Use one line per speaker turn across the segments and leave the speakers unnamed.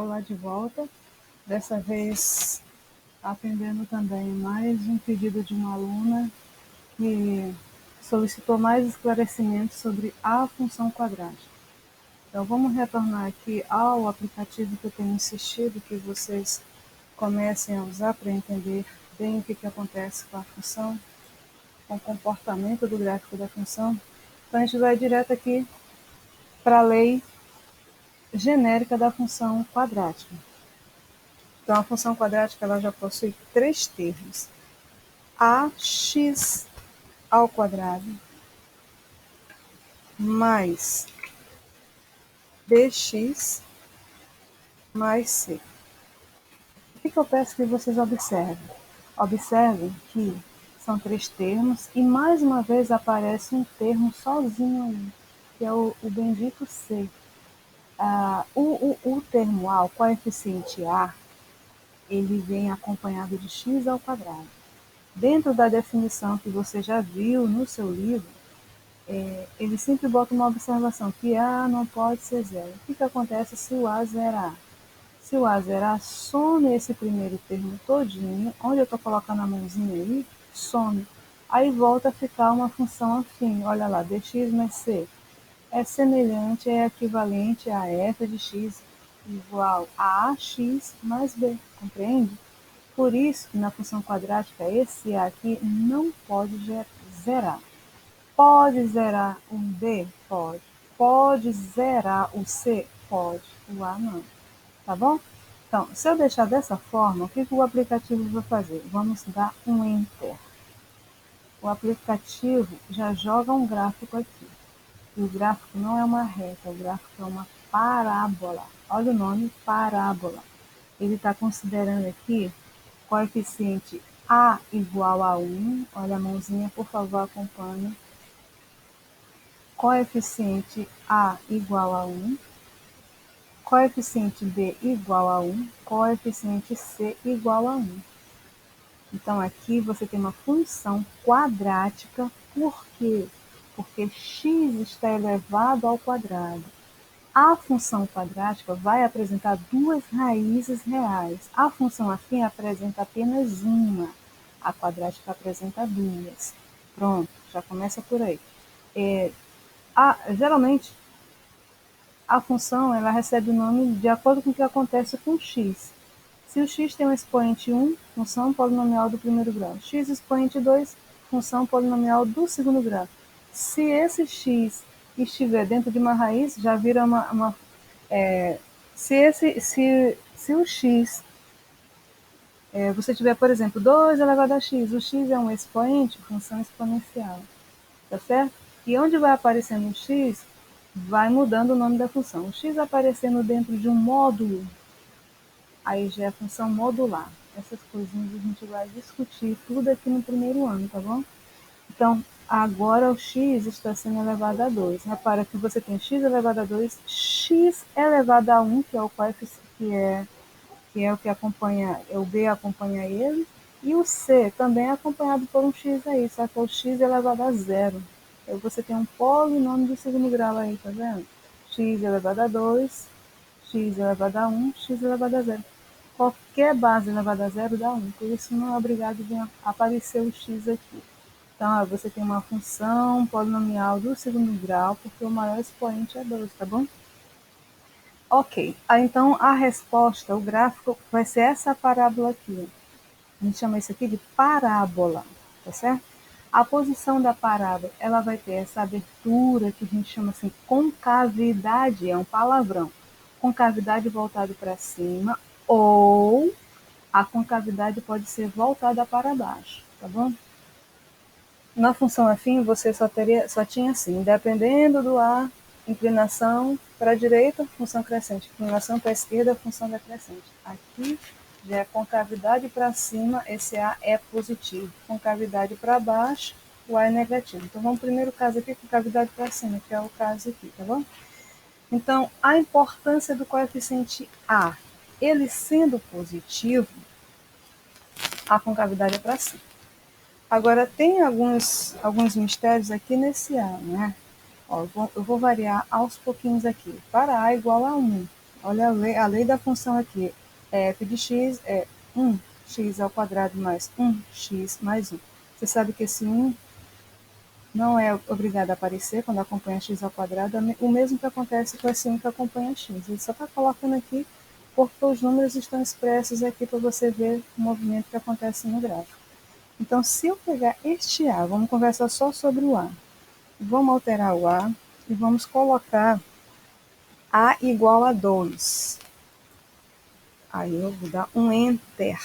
Olá de volta. Dessa vez atendendo também mais um pedido de uma aluna que solicitou mais esclarecimentos sobre a função quadrática. Então vamos retornar aqui ao aplicativo que eu tenho insistido que vocês comecem a usar para entender bem o que acontece com a função, com o comportamento do gráfico da função. Então a gente vai direto aqui para a lei genérica da função quadrática. Então, a função quadrática ela já possui três termos: ax ao quadrado mais bx mais c. O que eu peço que vocês observem? Observem que são três termos e mais uma vez aparece um termo sozinho aí, que é o bendito c. O termo a, o coeficiente a, ele vem acompanhado de x ao quadrado. Dentro da definição que você já viu no seu livro, ele sempre bota uma observação, que A não pode ser zero. O que acontece se o A zerar? Se o A zerar, some esse primeiro termo todinho, onde eu estou colocando a mãozinha aí, some. Aí volta a ficar uma função afim, olha lá, dx mais c. É semelhante, é equivalente a f de x igual a ax mais b, compreende? Por isso que na função quadrática esse A aqui não pode zerar. Pode zerar um B? Pode. Pode zerar o C? Pode. O A não. Tá bom? Então, se eu deixar dessa forma, o que o aplicativo vai fazer? Vamos dar um Enter. O aplicativo já joga um gráfico aqui. E o gráfico não é uma reta, o gráfico é uma parábola. Olha o nome, parábola. Ele está considerando aqui coeficiente A igual a 1. Olha a mãozinha, por favor, acompanhe. Coeficiente A igual a 1, coeficiente B igual a 1, coeficiente C igual a 1. Então, aqui você tem uma função quadrática, por quê? Porque x está elevado ao quadrado. A função quadrática vai apresentar duas raízes reais. A função afim apresenta apenas uma. A quadrática apresenta duas. Pronto, já começa por aí. Geralmente, a função ela recebe o nome de acordo com o que acontece com x. Se o x tem um expoente 1, função polinomial do primeiro grau. X expoente 2, função polinomial do segundo grau. Se esse x estiver dentro de uma raiz, já vira se o x, você tiver, por exemplo, 2 elevado a x, o x é um expoente, função exponencial, tá certo? E onde vai aparecendo o x, vai mudando o nome da função. O x aparecendo dentro de um módulo, aí já é a função modular. Essas coisinhas a gente vai discutir tudo aqui no primeiro ano, tá bom? Então, agora o x está sendo elevado a 2. Repara que você tem x elevado a 2, x elevado a 1, que é o coeficiente, que é o que acompanha, o b acompanha ele, e o c também é acompanhado por um x aí, só que é o x elevado a 0. Aí você tem um polinômio de segundo grau aí, tá vendo? X elevado a 2, x elevado a 1, x elevado a 0. Qualquer base elevada a 0 dá 1, por isso não é obrigado a aparecer o x aqui. Então, você tem uma função polinomial do segundo grau, porque o maior expoente é 2, tá bom? Ok, então a resposta, o gráfico, vai ser essa parábola aqui. A gente chama isso aqui de parábola, tá certo? A posição da parábola, ela vai ter essa abertura que a gente chama assim, concavidade, é um palavrão. Concavidade voltada para cima, ou a concavidade pode ser voltada para baixo, tá bom? Na função afim, você só tinha assim, dependendo do A, inclinação para a direita, função crescente, inclinação para a esquerda, função decrescente. Aqui já é concavidade para cima, esse A é positivo. Concavidade para baixo, o A é negativo. Então vamos pro primeiro caso aqui, concavidade para cima, que é o caso aqui, tá bom? Então, a importância do coeficiente A, ele sendo positivo, a concavidade é para cima. Agora, tem alguns mistérios aqui nesse A, né? Ó, eu vou variar aos pouquinhos aqui. Para A igual a 1, Olha a lei da função aqui. F de x é 1x ao quadrado mais 1x mais 1. Você sabe que esse 1 não é obrigado a aparecer quando acompanha x ao quadrado, o mesmo que acontece com esse 1 que acompanha x. Ele só está colocando aqui porque os números estão expressos aqui para você ver o movimento que acontece no gráfico. Então, se eu pegar este A, vamos conversar só sobre o A. Vamos alterar o A e vamos colocar A igual a 2. Aí eu vou dar um Enter.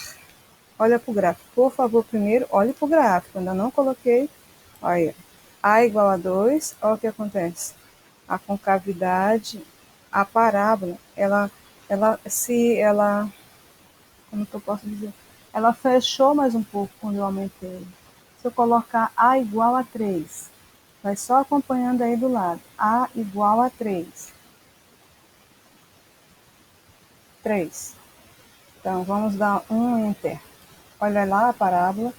Olha para o gráfico. Por favor, primeiro, olhe para o gráfico. Ainda não coloquei. Olha, A igual a 2. Olha o que acontece. A concavidade, a parábola, como que eu posso dizer? Ela fechou mais um pouco quando eu aumentei. Se eu colocar A igual a 3, vai só acompanhando aí do lado. A igual a 3. 3. Então, vamos dar um Enter. Olha lá a parábola.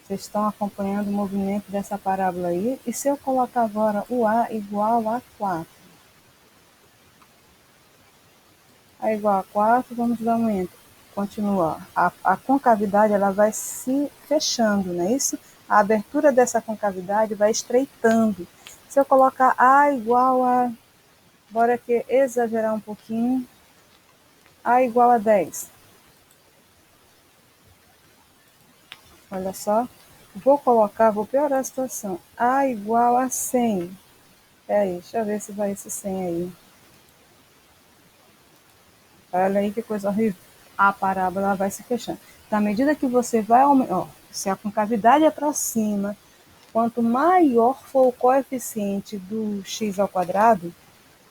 Vocês estão acompanhando o movimento dessa parábola aí. E se eu colocar agora o A igual a 4? A igual a 4, vamos dar um Enter. Continuar. A concavidade ela vai se fechando, não é isso? A abertura dessa concavidade vai estreitando. Se eu colocar A igual a, bora aqui exagerar um pouquinho, A igual a 10. Olha só. Vou piorar a situação. A igual a 100. Peraí, deixa eu ver se vai esse 100 aí. Olha aí que coisa horrível. A parábola vai se fechando. Então, à medida que você vai aumentando, se a concavidade é para cima, quanto maior for o coeficiente do x ao quadrado,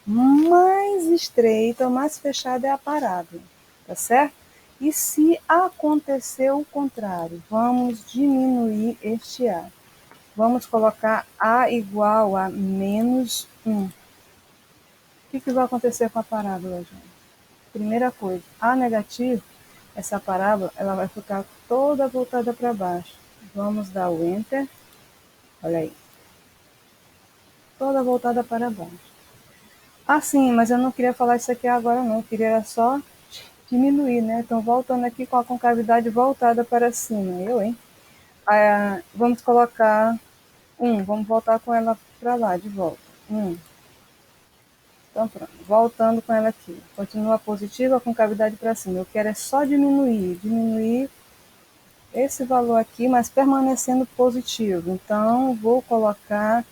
mais estreita ou mais fechada é a parábola, tá certo? E se acontecer o contrário, vamos diminuir este A. Vamos colocar A igual a menos 1. O que vai acontecer com a parábola, gente? Primeira coisa, A negativo, essa parábola, ela vai ficar toda voltada para baixo. Vamos dar o Enter. Olha aí. Toda voltada para baixo. Ah, sim, mas eu não queria falar isso aqui agora não. Eu queria só diminuir, né? Então, voltando aqui com a concavidade voltada para cima. Eu, hein? Vamos colocar 1. Vamos voltar com ela para lá, de volta. 1. Então, pronto. Voltando com ela aqui. Continua positiva, a concavidade para cima. Eu quero é só diminuir esse valor aqui, mas permanecendo positivo. Então, vou colocar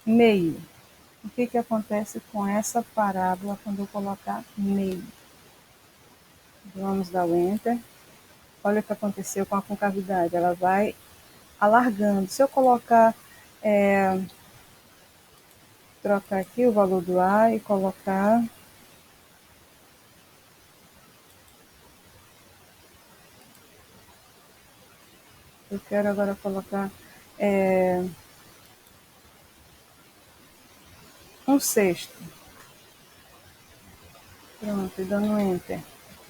meio. O que acontece com essa parábola quando eu colocar meio? Vamos dar o Enter. Olha o que aconteceu com a concavidade. Ela vai alargando. Se eu colocar, trocar aqui o valor do A e colocar... Eu quero agora colocar 1/6. Pronto, e dando Enter.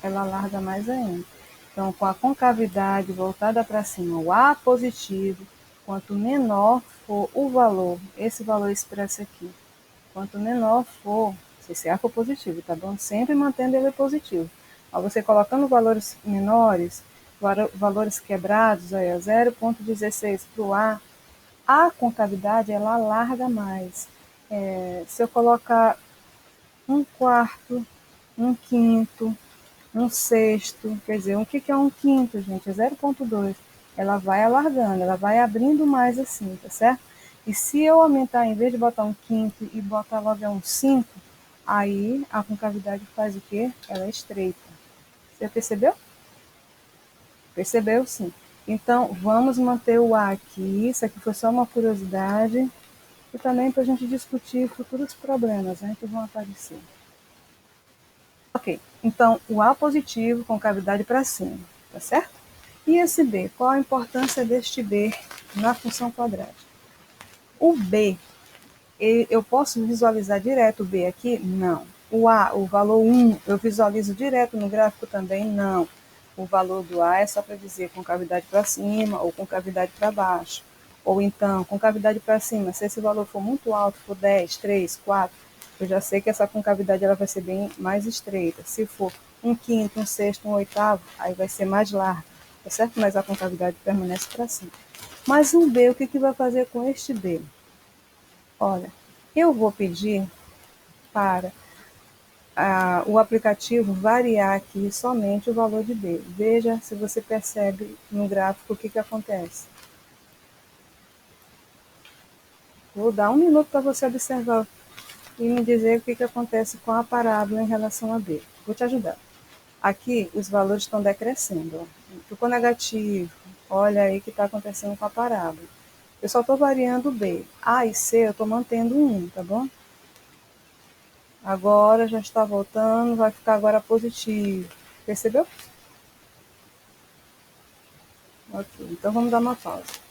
Ela alarga mais ainda. Então, com a concavidade voltada para cima, o A positivo, quanto menor for o valor, esse valor expresso aqui, quanto menor for, se esse A for positivo, tá bom? Sempre mantendo ele positivo. Ao você colocando valores menores, valores quebrados, aí, 0,16 para o a concavidade ela alarga mais. Se eu colocar 1/4, 1/5, 1/6, quer dizer, o que é 1/5, gente? É 0,2. Ela vai alargando, ela vai abrindo mais assim, tá certo? E se eu aumentar, em vez de botar 1/5 e botar logo 1/5, aí a concavidade faz o quê? Ela é estreita. Você percebeu? Percebeu, sim. Então, vamos manter o A aqui. Isso aqui foi só uma curiosidade. E também para a gente discutir futuros problemas, né, que vão aparecer. Ok, então o A positivo com cavidade para cima, tá certo? E esse B, qual a importância deste B na função quadrática? O B, eu posso visualizar direto o B aqui? Não. O A, o valor 1, eu visualizo direto no gráfico também? Não. O valor do A é só para dizer com cavidade para cima ou com cavidade para baixo. Ou então, com cavidade para cima, se esse valor for muito alto, for 10, 3, 4, eu já sei que essa concavidade ela vai ser bem mais estreita. Se for um quinto, um sexto, um oitavo, aí vai ser mais larga, tá certo? Mas a concavidade permanece para cima. Mas o B, o que vai fazer com este B? Olha, eu vou pedir para o aplicativo variar aqui somente o valor de B. Veja se você percebe no gráfico o que acontece. Vou dar um minuto para você observar e me dizer o que acontece com a parábola em relação a B. Vou te ajudar. Aqui os valores estão decrescendo. Ficou negativo. Olha aí o que está acontecendo com a parábola. Eu só estou variando B. A e C eu estou mantendo 1, tá bom? Agora já está voltando, vai ficar agora positivo. Percebeu? Ok, então vamos dar uma pausa.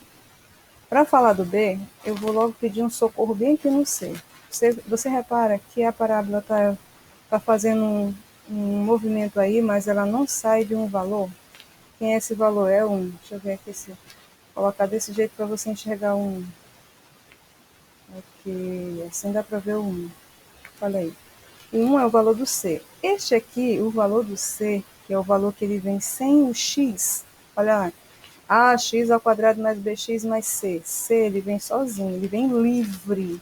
Para falar do B, eu vou logo pedir um socorro bem aqui no C. Você repara que a parábola está fazendo um movimento aí, mas ela não sai de um valor. Quem é esse valor? É 1. Deixa eu ver aqui se colocar desse jeito para você enxergar 1. Ok, assim dá para ver o 1. Olha aí. O 1 é o valor do C. Este aqui, o valor do C, que é o valor que ele vem sem o x, olha lá. A, x ao quadrado mais bx mais c. C, ele vem sozinho, ele vem livre.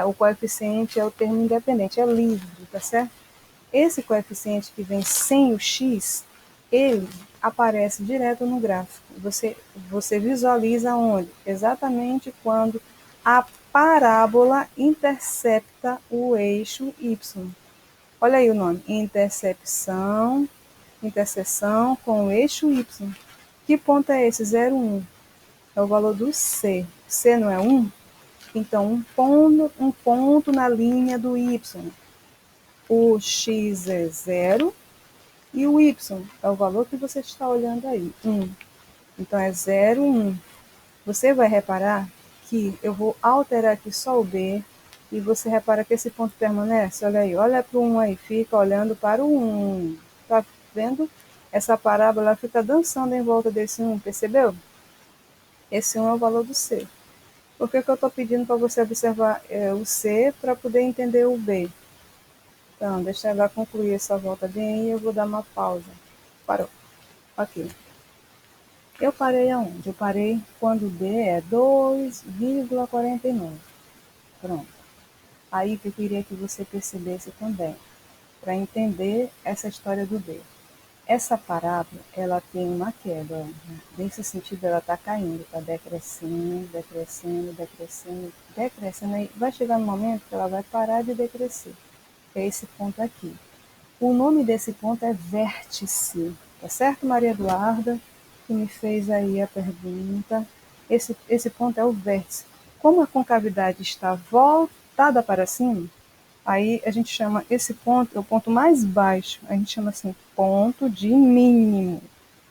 O coeficiente é o termo independente, é livre, tá certo? Esse coeficiente que vem sem o x, ele aparece direto no gráfico. Você visualiza onde? Exatamente quando a parábola intercepta o eixo y. Olha aí o nome, interseção com o eixo y. Que ponto é esse? 0, 1. É o valor do C. C não é 1? Então, um ponto na linha do y. O x é 0 e o y é o valor que você está olhando aí, 1. Então, é 0, 1. Você vai reparar que eu vou alterar aqui só o B e você repara que esse ponto permanece. Olha aí, olha para o 1 aí, fica olhando para o 1. Tá vendo? Essa parábola fica dançando em volta desse 1, percebeu? Esse 1 é o valor do C. Por que eu estou pedindo para você observar o C para poder entender o B? Então, deixa ela concluir essa volta bem e eu vou dar uma pausa. Parou. Ok. Eu parei aonde? Eu parei quando D é 2,49. Pronto. Aí que eu queria que você percebesse também, para entender essa história do D. Essa parábola, ela tem uma queda. Né? Nesse sentido, ela está caindo, está decrescendo, decrescendo, decrescendo, decrescendo. Aí vai chegar no momento que ela vai parar de decrescer. É esse ponto aqui. O nome desse ponto é vértice, tá certo, Maria Eduarda, que me fez aí a pergunta. Esse ponto é o vértice. Como a concavidade está voltada para cima, aí a gente chama esse ponto, é o ponto mais baixo, a gente chama assim, ponto de mínimo,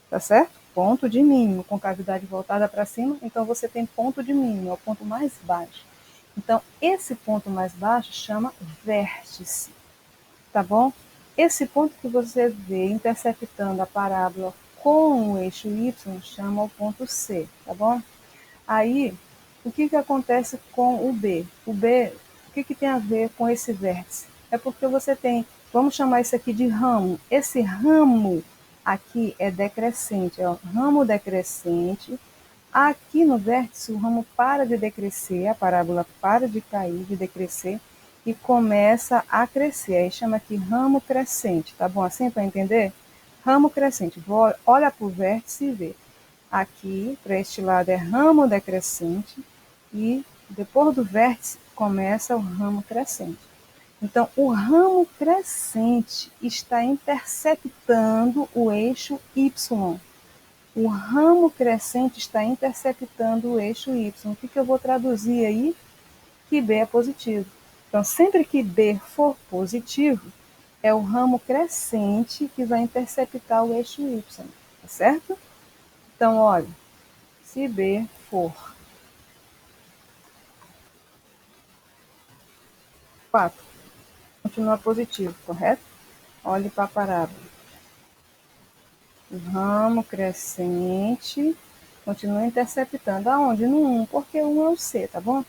tá certo? Ponto de mínimo, concavidade voltada para cima, então você tem ponto de mínimo, é o ponto mais baixo. Então, esse ponto mais baixo chama vértice, tá bom? Esse ponto que você vê interceptando a parábola com o eixo y chama o ponto C, tá bom? Aí, o que acontece com o B? O B, o que tem a ver com esse vértice? É porque você tem, vamos chamar isso aqui de ramo. Esse ramo aqui é decrescente, é o ramo decrescente. Aqui no vértice, o ramo para de decrescer, a parábola para de cair, de decrescer, e começa a crescer. Aí chama aqui ramo crescente, tá bom assim para entender? Ramo crescente. Olha para o vértice e vê. Aqui, para este lado, é ramo decrescente e depois do vértice começa o ramo crescente. Então, o ramo crescente está interceptando o eixo Y. O ramo crescente está interceptando o eixo Y. O que eu vou traduzir aí? Que B é positivo. Então, sempre que B for positivo, é o ramo crescente que vai interceptar o eixo Y. Tá certo? Então, olha, se B for 4, continua positivo, correto? Olhe para a parábola. O ramo crescente continua interceptando. Aonde? No 1, porque o 1 é o C, tá bom?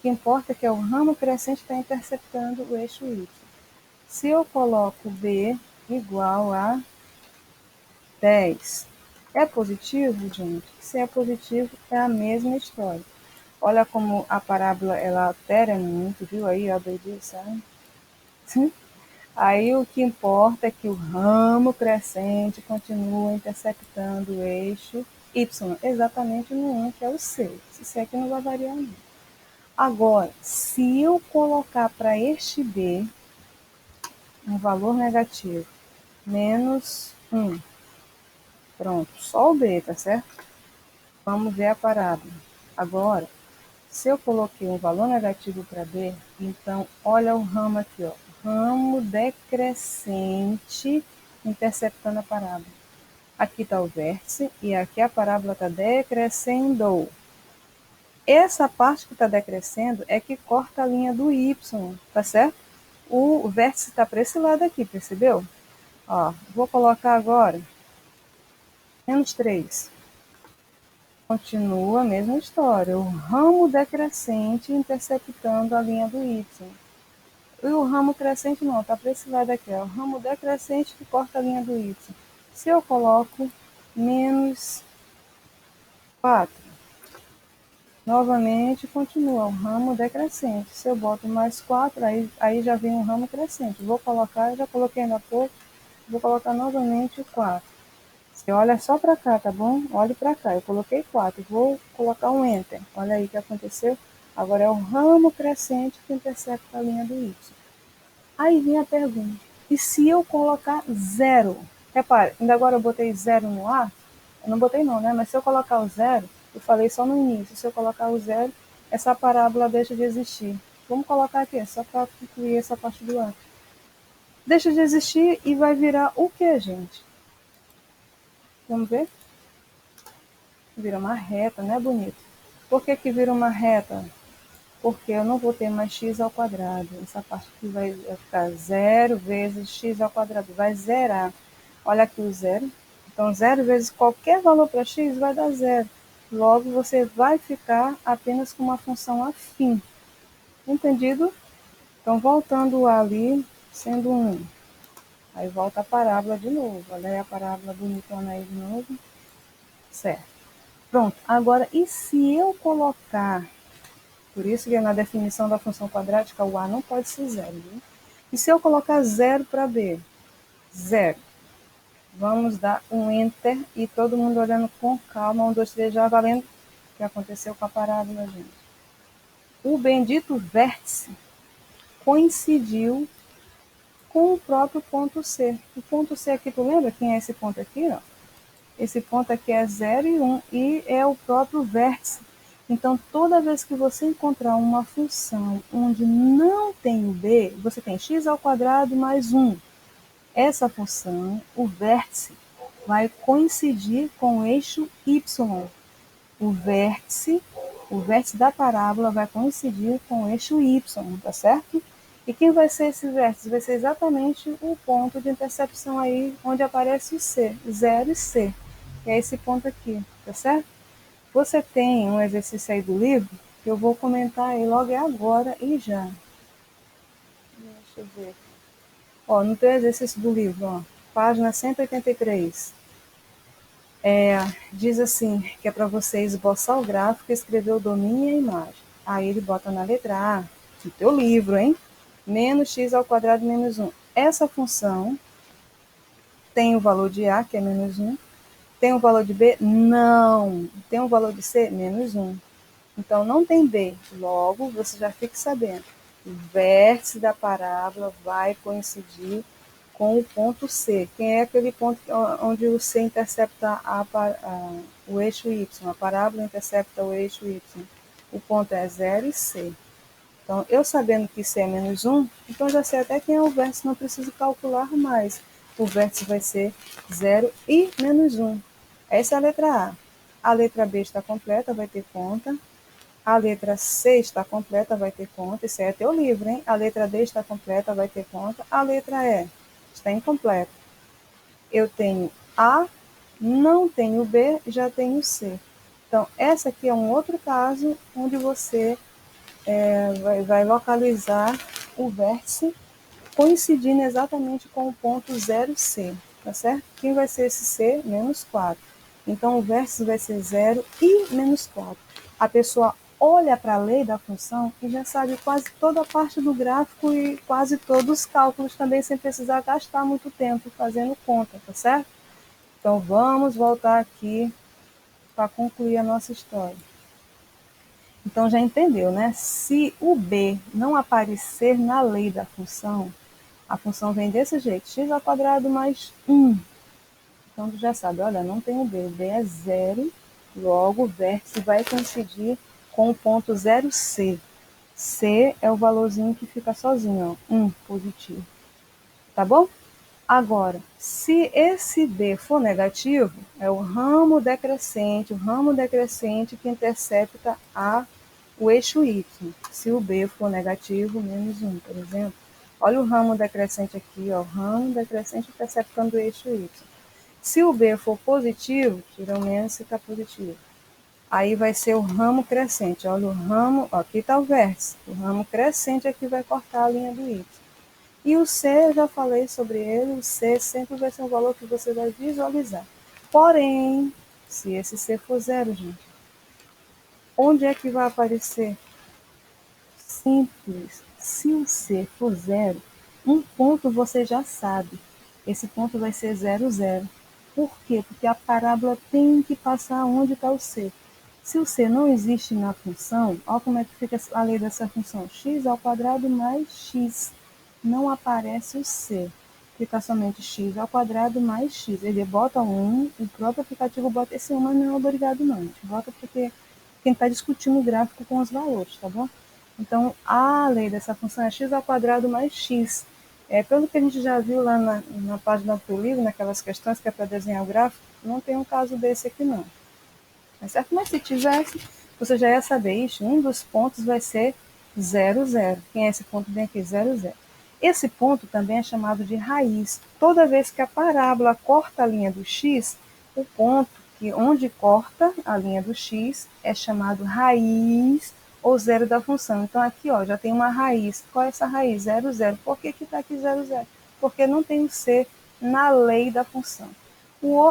que importa é que o ramo crescente está interceptando o eixo Y. Se eu coloco B igual a 10, é positivo, gente? Se é positivo, é a mesma história. Olha como a parábola ela altera muito, viu aí, ó, doidice, sabe? Aí o que importa é que o ramo crescente continua interceptando o eixo Y, exatamente no 1, que é o C. Esse C aqui não vai variar não. Agora, se eu colocar para este B um valor negativo, menos 1, pronto, só o B, tá certo? Vamos ver a parábola. Agora, se eu coloquei um valor negativo para B, então olha o ramo aqui, ó. Ramo decrescente interceptando a parábola. Aqui está o vértice e aqui a parábola está decrescendo. Essa parte que está decrescendo é que corta a linha do Y, tá certo? O vértice está para esse lado aqui, percebeu? Ó, vou colocar agora menos 3. Continua a mesma história. O ramo decrescente interceptando a linha do Y. E o ramo crescente não, está para esse lado aqui. Ó. O ramo decrescente que corta a linha do Y. Se eu coloco menos 4, novamente continua o ramo decrescente. Se eu boto mais 4, aí já vem um ramo crescente. Vou colocar, já coloquei ainda há pouco, vou colocar novamente o 4. Você olha só para cá, tá bom? Olhe para cá. Eu coloquei 4. Vou colocar um Enter. Olha aí o que aconteceu. Agora é o ramo crescente que intercepta a linha do Y. Aí vem a pergunta. E se eu colocar 0? Repare, ainda agora eu botei 0 no ar. Eu não botei não, né? Mas se eu colocar o 0, eu falei só no início. Se eu colocar o 0, essa parábola deixa de existir. Vamos colocar aqui, só para concluir essa parte do ar. Deixa de existir e vai virar o que, gente? Vamos ver? Vira uma reta, não é bonito? Por que vira uma reta? Porque eu não vou ter mais x ao quadrado. Essa parte aqui vai ficar 0 vezes x ao quadrado. Vai zerar. Olha aqui o zero. Então, 0 vezes qualquer valor para x vai dar 0. Logo, você vai ficar apenas com uma função afim. Entendido? Então, voltando ali, sendo 1. Aí volta a parábola de novo. Olha aí a parábola bonitona aí de novo. Certo. Pronto. Agora, e se eu colocar... Por isso que na definição da função quadrática, o a não pode ser 0. Viu? E se eu colocar 0 para b? 0. Vamos dar um Enter e todo mundo olhando com calma. 1, 2, 3, já valendo o que aconteceu com a parábola, gente. O bendito vértice coincidiu com o próprio ponto C. O ponto C aqui, tu lembra quem é esse ponto aqui? Ó? Esse ponto aqui é 0 e 1 e é o próprio vértice. Então, toda vez que você encontrar uma função onde não tem o b, você tem x ao quadrado mais 1. Essa função, o vértice, vai coincidir com o eixo y. O vértice da parábola vai coincidir com o eixo y, tá certo? E quem vai ser esse vértice? Vai ser exatamente o ponto de intercepção aí, onde aparece o C, 0 e C, que é esse ponto aqui, tá certo? Você tem um exercício aí do livro, que eu vou comentar aí logo agora e já. Deixa eu ver. Ó, no teu exercício do livro, ó, página 183. Diz assim, que é para você esboçar o gráfico e escrever o domínio e a imagem. Aí ele bota na letra A, do teu livro, hein? Menos x ao quadrado menos 1. Essa função tem o valor de A, que é menos 1. Tem o valor de B? Não. Tem o valor de C? Menos 1. Então, não tem B. Logo, você já fique sabendo. O vértice da parábola vai coincidir com o ponto C. Quem é aquele ponto onde o C intercepta o eixo Y? A parábola intercepta o eixo Y. O ponto é 0 e C. Então, eu sabendo que C é menos 1, então já sei até quem é o vértice, não preciso calcular mais. O vértice vai ser 0 e menos 1. Essa é a letra A. A letra B está completa, vai ter conta. A letra C está completa, vai ter conta. Esse é teu livro, hein? A letra D está completa, vai ter conta. A letra E está incompleta. Eu tenho A, não tenho B, já tenho C. Então, essa aqui é um outro caso onde você vai localizar o vértice coincidindo exatamente com o ponto 0C, tá certo? Quem vai ser esse C? Menos 4. Então, o vértice vai ser 0 e menos 4. A pessoa olha para a lei da função e já sabe quase toda a parte do gráfico e quase todos os cálculos também, sem precisar gastar muito tempo fazendo conta, tá certo? Então, vamos voltar aqui para concluir a nossa história. Então, já entendeu, né? Se o B não aparecer na lei da função, a função vem desse jeito, x ao quadrado mais 1. Então, tu já sabe, olha, não tem o B é 0, logo o vértice vai coincidir com o ponto 0C. C é o valorzinho que fica sozinho, ó, 1 positivo. Tá bom? Agora, se esse B for negativo, é o ramo decrescente que intercepta o eixo Y. Se o B for negativo, menos 1, por exemplo. Olha o ramo decrescente aqui, ó, o ramo decrescente interceptando o eixo Y. Se o B for positivo, tira o menos se está positivo. Aí vai ser o ramo crescente. Olha o ramo, ó, aqui está o vértice. O ramo crescente aqui vai cortar a linha do Y. E o C, eu já falei sobre ele, o C sempre vai ser um valor que você vai visualizar. Porém, se esse C for 0, gente, onde é que vai aparecer? Simples. Se o C for 0, um ponto você já sabe. Esse ponto vai ser 0, 0. Por quê? Porque a parábola tem que passar onde está o C. Se o C não existe na função, olha como é que fica a lei dessa função. X ao quadrado mais x. Não aparece o C. Fica somente x ao quadrado mais x. Ele bota 1, o próprio aplicativo bota esse 1, mas não é obrigado não. A gente bota porque quem está discutindo o gráfico com os valores, tá bom? Então, a lei dessa função é x ao quadrado mais x. Pelo que a gente já viu lá na página do livro, naquelas questões que é para desenhar o gráfico, não tem um caso desse aqui não. Tá certo? Mas se tivesse, você já ia saber, isso, um dos pontos vai ser 0, 0. Quem é esse ponto bem aqui? 0, 0. Esse ponto também é chamado de raiz. Toda vez que a parábola corta a linha do x, o ponto onde corta a linha do x é chamado raiz ou zero da função. Então, aqui ó, já tem uma raiz. Qual é essa raiz? 0, 0. Por que está aqui 0, 0? Porque não tem o c na lei da função.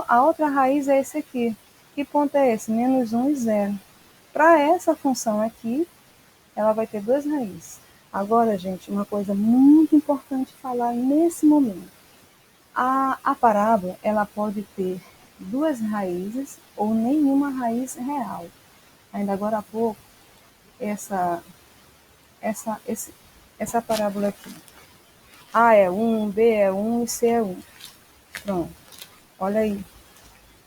A outra raiz é esse aqui. Que ponto é esse? Menos 1 e 0. Para essa função aqui, ela vai ter duas raízes. Agora, gente, uma coisa muito importante falar nesse momento. A parábola, ela pode ter duas raízes ou nenhuma raiz real. Ainda agora há pouco, essa parábola aqui. A é 1, B é 1 e C é 1. Pronto. Olha aí.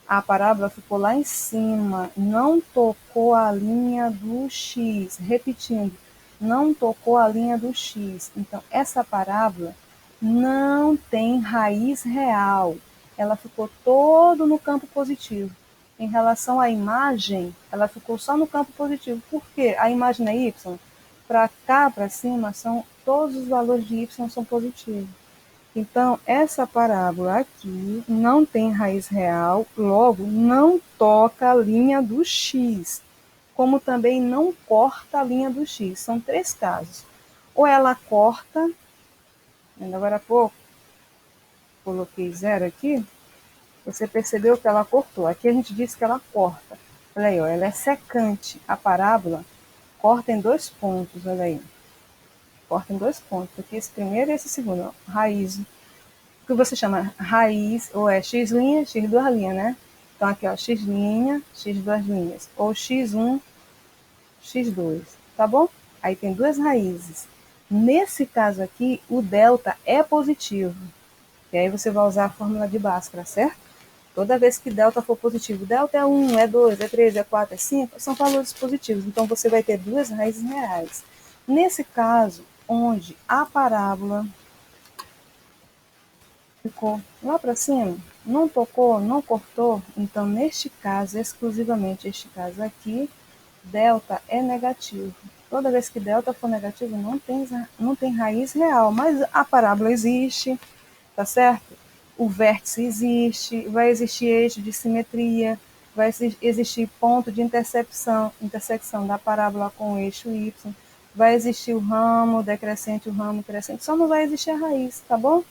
A parábola ficou lá em cima, não tocou a linha do X. Repetindo, não tocou a linha do X. Então, essa parábola não tem raiz real. Ela ficou todo no campo positivo. Em relação à imagem, ela ficou só no campo positivo. Por quê? A imagem é Y. Para cá, para cima, todos os valores de Y são positivos. Então, essa parábola aqui não tem raiz real, logo não toca a linha do x, como também não corta a linha do x. São três casos. Ou ela corta, agora há pouco, coloquei 0 aqui, você percebeu que ela cortou. Aqui a gente disse que ela corta. Olha aí, ó, ela é secante. A parábola corta em 2 pontos, olha aí. Corta em 2 pontos. Aqui esse primeiro e esse segundo, ó, raiz. O que você chama raiz, ou é x', x duas linhas, né? Então aqui, ó, x', x duas linhas, ou x1, x2, tá bom? Aí tem duas raízes. Nesse caso aqui, o delta é positivo. E aí você vai usar a fórmula de Bhaskara, certo? Toda vez que delta for positivo, delta é 1, é 2, é 3, é 4, é 5, são valores positivos. Então você vai ter duas raízes reais. Nesse caso, onde a parábola ficou lá para cima, não tocou, não cortou, então neste caso, exclusivamente este caso aqui, delta é negativo. Toda vez que delta for negativo, não tem raiz real, mas a parábola existe, tá certo? O vértice existe, vai existir eixo de simetria, vai existir ponto de intersecção da parábola com o eixo Y. vai existir o ramo decrescente, o ramo crescente, só não vai existir a raiz, tá bom?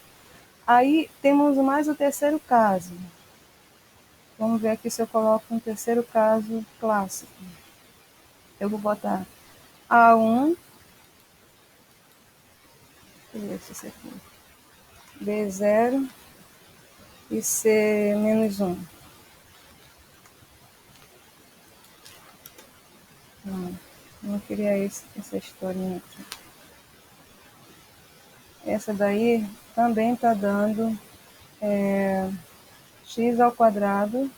Aí temos mais o terceiro caso. Vamos ver aqui se eu coloco um terceiro caso clássico. Eu vou botar A1, esse aqui, B0 e C-1. Não queria essa historinha aqui. Essa daí também está dando x ao quadrado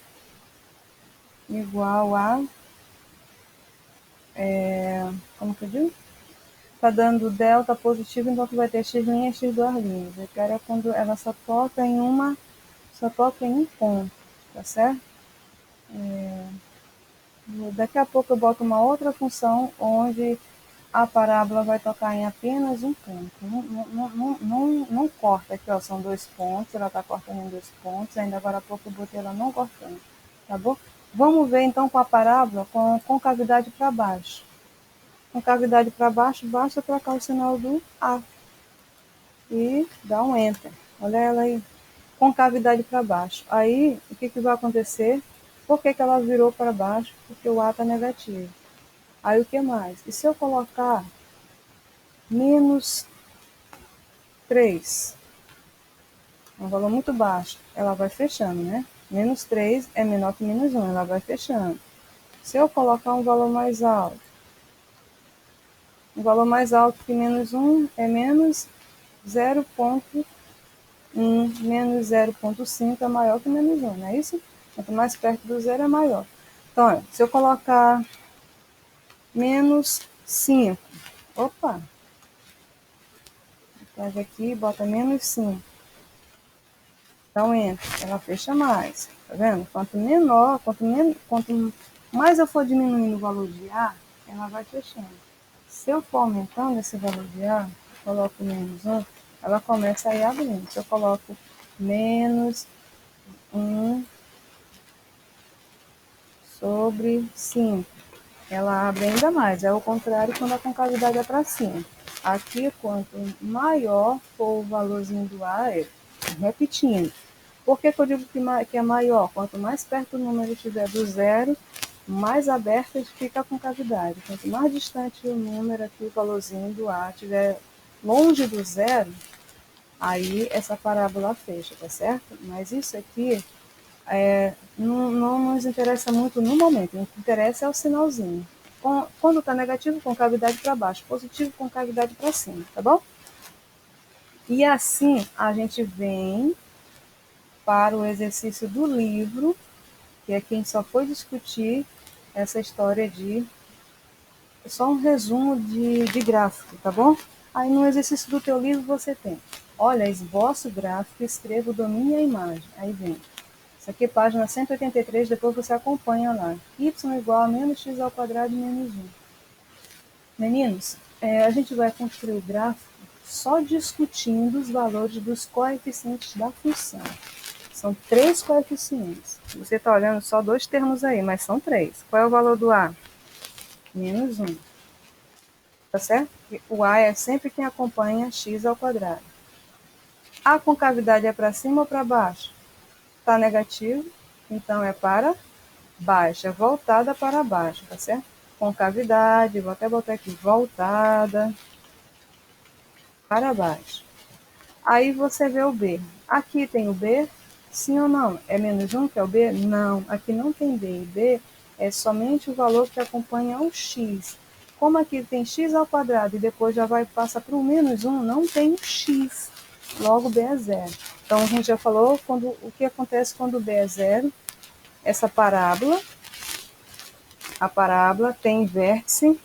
igual a, como que eu digo? Está dando delta positivo, então tu vai ter x' e x duas linhas. Eu quero é quando ela só toca em um ponto, tá certo? Daqui a pouco eu boto uma outra função onde a parábola vai tocar em apenas um ponto. Não corta aqui, ó, são 2 pontos, ela está cortando em 2 pontos, ainda agora há pouco eu botei ela não cortando, tá bom? Vamos ver então com a parábola com concavidade para baixo. Concavidade para baixo, basta trocar o sinal do A e dar um Enter. Olha ela aí, concavidade para baixo. Aí, o que vai acontecer? Por que ela virou para baixo? Porque o A está negativo. Aí o que mais? E se eu colocar menos 3, um valor muito baixo, ela vai fechando, né? Menos 3 é menor que menos 1, ela vai fechando. Se eu colocar um valor mais alto que menos 1 é menos 0,1, menos 0,5 é maior que menos 1, não é isso? Quanto mais perto do zero é maior. Então, olha, se eu colocar menos 5, opa, pega aqui e bota menos 5. Então, entra, ela fecha mais, tá vendo? Quanto mais eu for diminuindo o valor de A, ela vai fechando. Se eu for aumentando esse valor de A, coloco menos 1, ela começa a ir abrindo. Se eu coloco menos 1 sobre 5, ela abre ainda mais. É o contrário quando a concavidade é para cima. Aqui, quanto maior for o valorzinho do A, repetindo. Por que eu digo que é maior? Quanto mais perto o número estiver do zero, mais aberta fica a concavidade. Quanto mais distante o número aqui, o valorzinho do A estiver longe do zero, aí essa parábola fecha, tá certo? Mas isso aqui não nos interessa muito no momento, o que interessa é o sinalzinho. Quando está negativo, concavidade para baixo, positivo, concavidade para cima, tá bom? E assim a gente vem para o exercício do livro, que é quem só foi discutir essa história de... Só um resumo de gráfico, tá bom? Aí no exercício do teu livro você tem, olha, esboço gráfico, escreva o domínio e a imagem. Aí vem, isso aqui é página 183, depois você acompanha lá. Y igual a menos x ao quadrado menos 1. Meninos, a gente vai construir o gráfico só discutindo os valores dos coeficientes da função. São 3 coeficientes. Você está olhando só 2 termos aí, mas são 3. Qual é o valor do A? Menos 1. Tá certo? O A é sempre quem acompanha x ao quadrado. A concavidade é para cima ou para baixo? Está negativo, então é para baixo, é voltada para baixo, tá certo? Concavidade, vou até botar aqui, voltada para baixo. Aí você vê o B. Aqui tem o B, sim ou não? É menos 1 que é o B? Não, aqui não tem B. B é somente o valor que acompanha o x. Como aqui tem x ao quadrado e depois já passa para o menos 1, não tem o x. Logo, B é zero. Então, a gente já falou o que acontece quando B é zero. Essa parábola, a parábola tem vértice.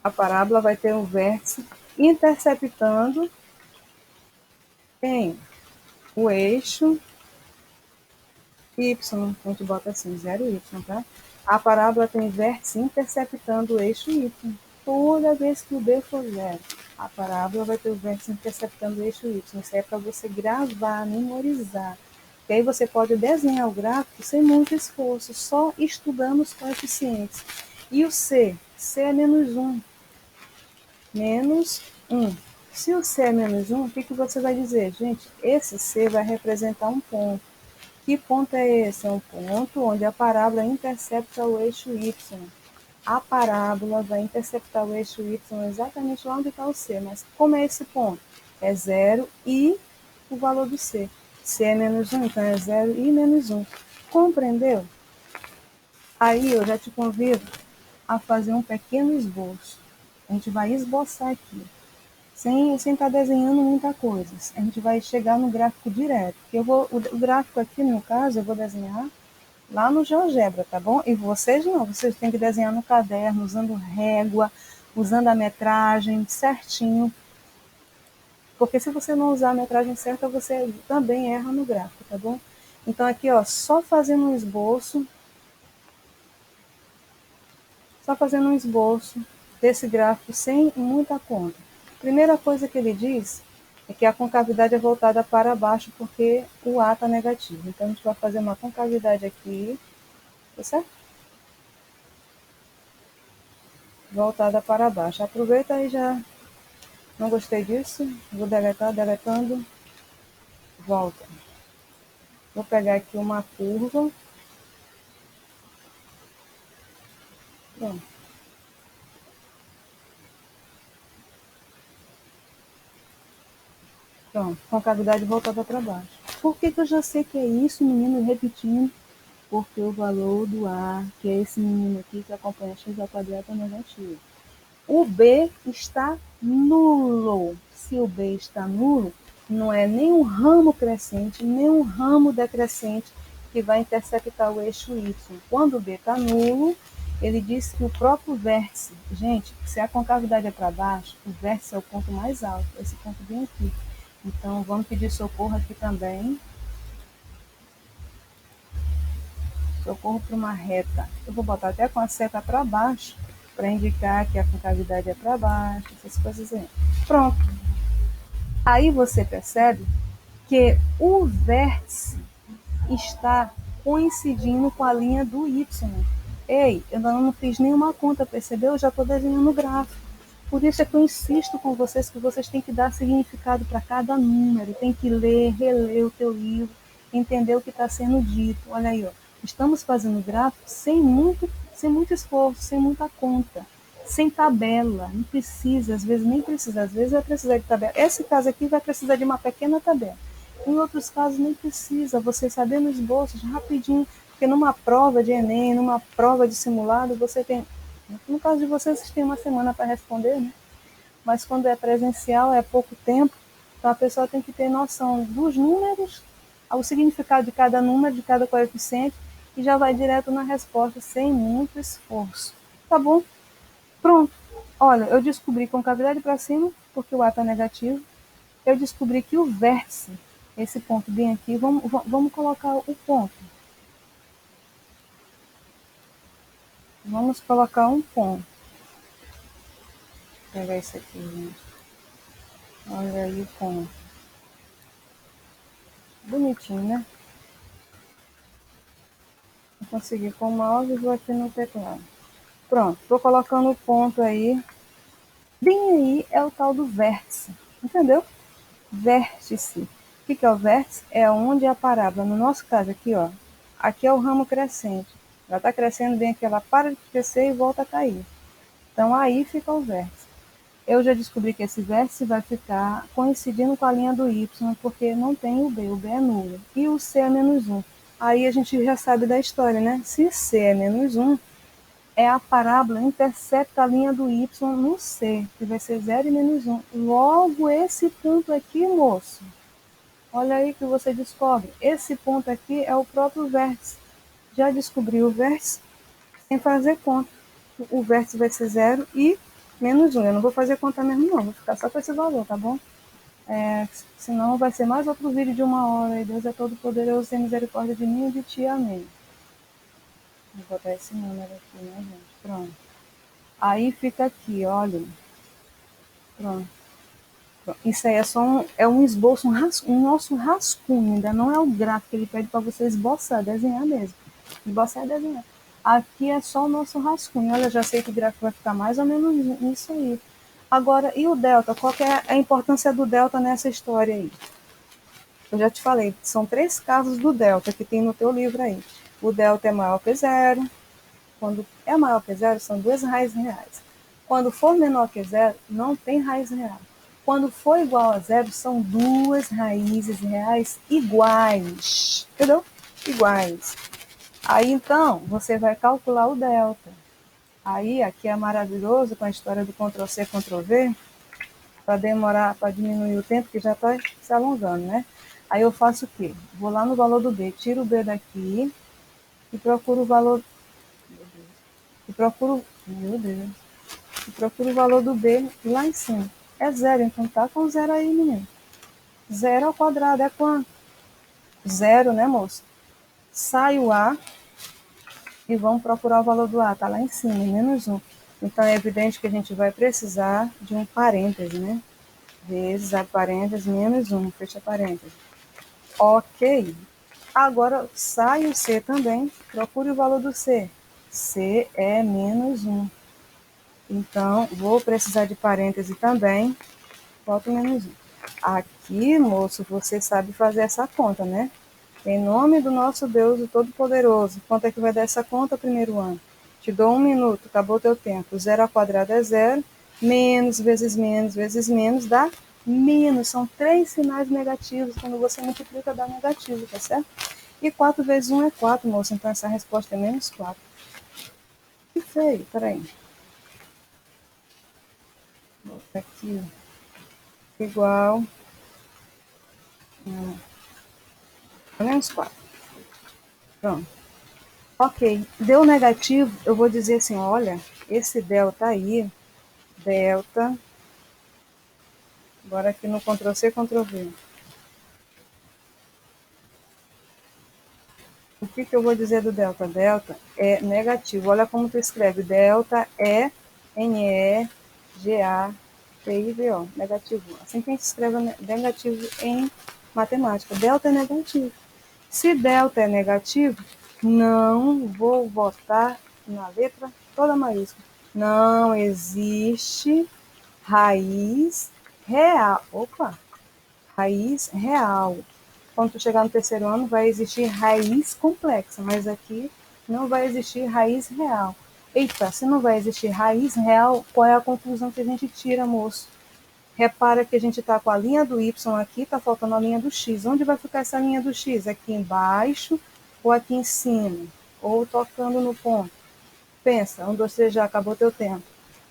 A parábola vai ter um vértice interceptando em o eixo y, a gente bota assim, 0y, tá? A parábola tem vértice interceptando o eixo y. Toda vez que o B for zero, a parábola vai ter o vértice interceptando o eixo y. Isso é para você gravar, memorizar. E aí você pode desenhar o gráfico sem muito esforço, só estudando os coeficientes. E o C? C é menos 1. Menos 1. Se o C é menos 1, o que você vai dizer? Gente, esse C vai representar um ponto. Que ponto é esse? É um ponto onde a parábola intercepta o eixo Y. A parábola vai interceptar o eixo Y exatamente lá onde está o C. Mas como é esse ponto? É 0 e o valor do C. C é menos 1, então é 0 e menos 1. Compreendeu? Aí eu já te convido a fazer um pequeno esboço. A gente vai esboçar aqui, sem estar desenhando muita coisa. A gente vai chegar no gráfico direto. O gráfico aqui, no caso, eu vou desenhar lá no GeoGebra, tá bom? E vocês não, vocês têm que desenhar no caderno, usando régua, usando a metragem certinho. Porque se você não usar a metragem certa, você também erra no gráfico, tá bom? Então aqui, ó, só fazendo um esboço desse gráfico sem muita conta. Primeira coisa que ele diz é que a concavidade é voltada para baixo porque o A está negativo. Então a gente vai fazer uma concavidade aqui, tá certo? Voltada para baixo. Aproveita aí já. Não gostei disso. Vou deletar, deletando. Volta. Vou pegar aqui uma curva. Pronto. Pronto. Concavidade voltada para baixo. Por que eu já sei que é isso, menino? Repetindo. Porque o valor do A, que é esse menino aqui que acompanha x ao quadrado, é negativo. O B está nulo. Se o B está nulo, não é nem um ramo crescente, nem um ramo decrescente que vai interceptar o eixo Y. Quando o B está nulo, ele diz que o próprio vértice, gente, se a concavidade é para baixo, o vértice é o ponto mais alto, esse ponto bem aqui. Então, vamos pedir socorro aqui também. Socorro para uma reta. Eu vou botar até com a seta para baixo, para indicar que a concavidade é para baixo, essas coisas aí. Pronto. Aí você percebe que o vértice está coincidindo com a linha do Y. Ei, eu não fiz nenhuma conta, percebeu? Eu já estou desenhando o gráfico. Por isso é que eu insisto com vocês que vocês têm que dar significado para cada número, tem que ler, reler o teu livro, entender o que está sendo dito. Olha aí, ó. Estamos fazendo gráfico sem muito esforço, sem muita conta, sem tabela. Não precisa, às vezes nem precisa, às vezes vai precisar de tabela. Esse caso aqui vai precisar de uma pequena tabela. Em outros casos nem precisa, você saber no esboço rapidinho, porque numa prova de Enem, numa prova de simulado, você tem, no caso de vocês, vocês têm uma semana para responder, né? Mas quando é presencial, é pouco tempo, então a pessoa tem que ter noção dos números, o significado de cada número, de cada coeficiente, e já vai direto na resposta, sem muito esforço. Tá bom? Pronto. Olha, eu descobri concavidade para cima, porque o A está negativo. Eu descobri que o vértice, esse ponto bem aqui, vamos colocar o ponto. Vamos colocar um ponto. Vou pegar isso aqui, gente. Olha aí o ponto. Bonitinho, né? Vou conseguir com o mouse e vou aqui no teclado. Pronto, vou colocando o ponto aí. Bem aí é o tal do vértice, entendeu? Vértice. O que é o vértice? É onde a parábola, no nosso caso aqui, ó, aqui é o ramo crescente. Ela está crescendo bem aqui, ela para de crescer e volta a cair. Então aí fica o vértice. Eu já descobri que esse vértice vai ficar coincidindo com a linha do Y, porque não tem o B é nulo. E o C é menos 1. Aí a gente já sabe da história, né? Se C é menos 1, é a parábola intercepta a linha do Y no C, que vai ser 0 e menos 1. Logo, esse ponto aqui, moço, olha aí que você descobre. Esse ponto aqui é o próprio vértice. Já descobriu o vértice sem fazer conta. O vértice vai ser 0 e menos 1. Eu não vou fazer conta mesmo, não. Vou ficar só com esse valor, tá bom? Senão vai ser mais outro vídeo de 1 hora. E Deus é todo poderoso, tem misericórdia de mim e de ti. Amém. Vou botar esse número aqui, né, gente? Pronto. Aí fica aqui, olha. Pronto. Isso aí é só um esboço, um nosso rascunho, ainda não é o gráfico que ele pede para você esboçar, desenhar mesmo. Esboçar é desenhar. Aqui é só o nosso rascunho. Olha, já sei que o gráfico vai ficar mais ou menos isso aí. Agora, e o delta? Qual que é a importância do delta nessa história aí? Eu já te falei, são 3 casos do delta que tem no teu livro aí. O delta é maior que zero. Quando é maior que zero, são 2 raízes reais. Quando for menor que zero, não tem raiz real. Quando for igual a zero, são 2 raízes reais iguais. Entendeu? Iguais. Aí, então, você vai calcular o delta. Aí, aqui é maravilhoso com a história do Ctrl+C, Ctrl+V, para demorar, para diminuir o tempo, que já está se alongando, né? Aí eu faço o quê? Vou lá no valor do B, tiro o B daqui e procuro o valor. E procuro. Meu Deus. E procuro o valor do B lá em cima. É zero, então tá com zero aí, menino. Zero ao quadrado é quanto? Zero, né, moço? Sai o A e vamos procurar o valor do A. Tá lá em cima, menos um. Então é evidente que a gente vai precisar de um parêntese, né? Vezes a parênteses menos um, fecha parênteses. Ok. Agora sai o C também, procure o valor do C. C é menos um. Então, vou precisar de parêntese também, boto menos um. Aqui, moço, você sabe fazer essa conta, né? Em nome do nosso Deus, o Todo-Poderoso. Quanto é que vai dar essa conta primeiro ano? Te dou 1 minuto, acabou teu tempo. Zero ao quadrado é zero, menos vezes menos dá menos. São 3 sinais negativos. Quando você multiplica, dá negativo, tá certo? E 4 vezes 1 é 4, moço. Então essa resposta é menos 4. Que feio, peraí. Vou botar aqui, igual a menos 4. Pronto. Ok, deu negativo, eu vou dizer assim, olha, esse delta aí, delta, agora aqui no Ctrl+C, Ctrl+V. O que eu vou dizer do delta? Delta é negativo. Olha como tu escreve. Delta é N-E-G-A-T-I-V-O. Negativo. Assim que a gente escreve negativo em matemática. Delta é negativo. Se delta é negativo, não vou botar na letra toda maiúscula. Não existe raiz real. Opa! Raiz real. Quando tu chegar no terceiro ano, vai existir raiz complexa, mas aqui não vai existir raiz real. Eita, se não vai existir raiz real, qual é a conclusão que a gente tira, moço? Repara que a gente está com a linha do Y aqui, está faltando a linha do X. Onde vai ficar essa linha do X? Aqui embaixo ou aqui em cima? Ou tocando no ponto? Pensa, 1, 2, 3, já acabou teu tempo.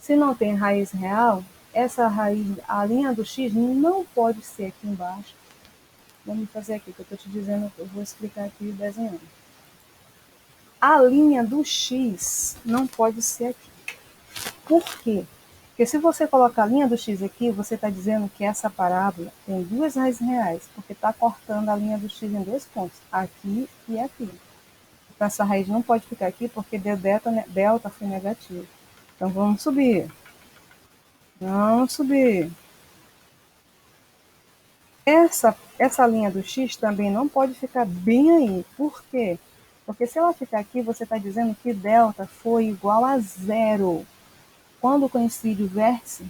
Se não tem raiz real, essa raiz, a linha do X não pode ser aqui embaixo. Vamos fazer aqui, que eu estou te dizendo, eu vou explicar aqui desenhando. A linha do X não pode ser aqui. Por quê? Porque se você colocar a linha do X aqui, você está dizendo que essa parábola tem 2 raízes reais, porque está cortando a linha do X em 2 pontos, aqui e aqui. Então essa raiz não pode ficar aqui, porque delta foi negativo. Então vamos subir. Vamos subir. Essa linha do X também não pode ficar bem aí. Por quê? Porque se ela ficar aqui, você está dizendo que delta foi igual a zero. Quando coincide o vértice,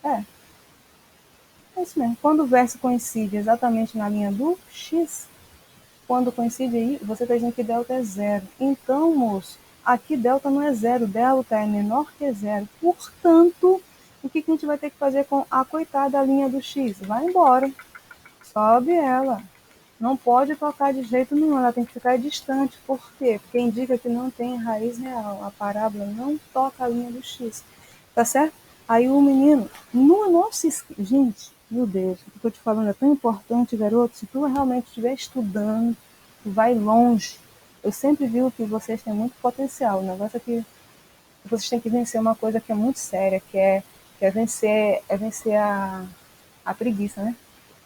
é, é isso mesmo. Quando o vértice coincide exatamente na linha do X, quando coincide aí, você está dizendo que delta é zero. Então, moço, aqui delta não é zero, delta é menor que zero. Portanto, o que a gente vai ter que fazer com a coitada linha do X? Vai embora. Sobe ela. Não pode tocar de jeito nenhum, ela tem que ficar distante. Por quê? Porque indica que não tem raiz real. A parábola não toca a linha do X. Tá certo? Aí o menino, no nosso. Gente, meu Deus, o que eu tô te falando é tão importante, garoto. Se tu realmente estiver estudando, tu vai longe. Eu sempre digo que vocês têm muito potencial. O negócio é que vocês têm que vencer uma coisa que é muito séria, que é vencer a preguiça, né?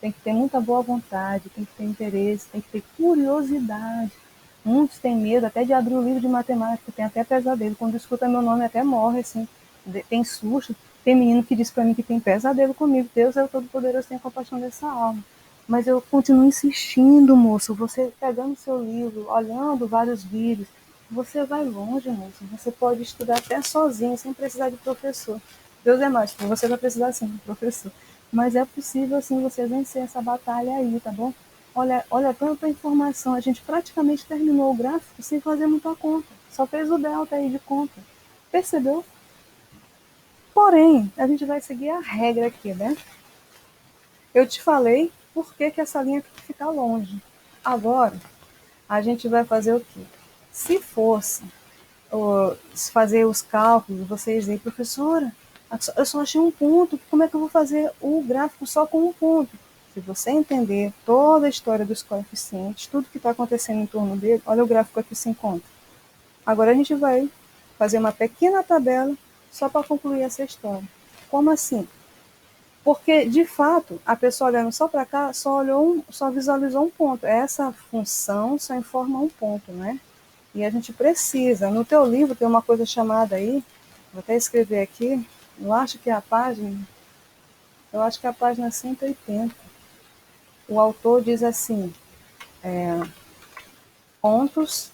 Tem que ter muita boa vontade, tem que ter interesse, tem que ter curiosidade. Muitos têm medo até de abrir o livro de matemática, tem até pesadelo. Quando escuta meu nome até morre, assim, tem susto. Tem menino que diz para mim que tem pesadelo comigo. Deus é o Todo-Poderoso, tem compaixão dessa alma. Mas eu continuo insistindo, moço. Você pegando seu livro, olhando vários vídeos, você vai longe, moço. Você pode estudar até sozinho, sem precisar de professor. Deus é mais, você vai precisar sim de professor. Mas é possível, sim, você vencer essa batalha aí, tá bom? Olha tanta informação. A gente praticamente terminou o gráfico sem fazer muita conta. Só fez o delta aí de conta. Percebeu? Porém, a gente vai seguir a regra aqui, né? Eu te falei por que, que essa linha tem que ficar longe. Agora, a gente vai fazer o quê? Se fosse fazer os cálculos, vocês aí, professora, eu só achei um ponto, como é que eu vou fazer o gráfico só com um ponto? Se você entender toda a história dos coeficientes, tudo que está acontecendo em torno dele, olha o gráfico aqui se encontra. Agora a gente vai fazer uma pequena tabela só para concluir essa história. Como assim? Porque, de fato, a pessoa olhando só para cá só visualizou um ponto. Essa função só informa um ponto, né? E a gente precisa. No teu livro tem uma coisa chamada aí, vou até escrever aqui, eu acho que é a página 180. O autor diz assim, pontos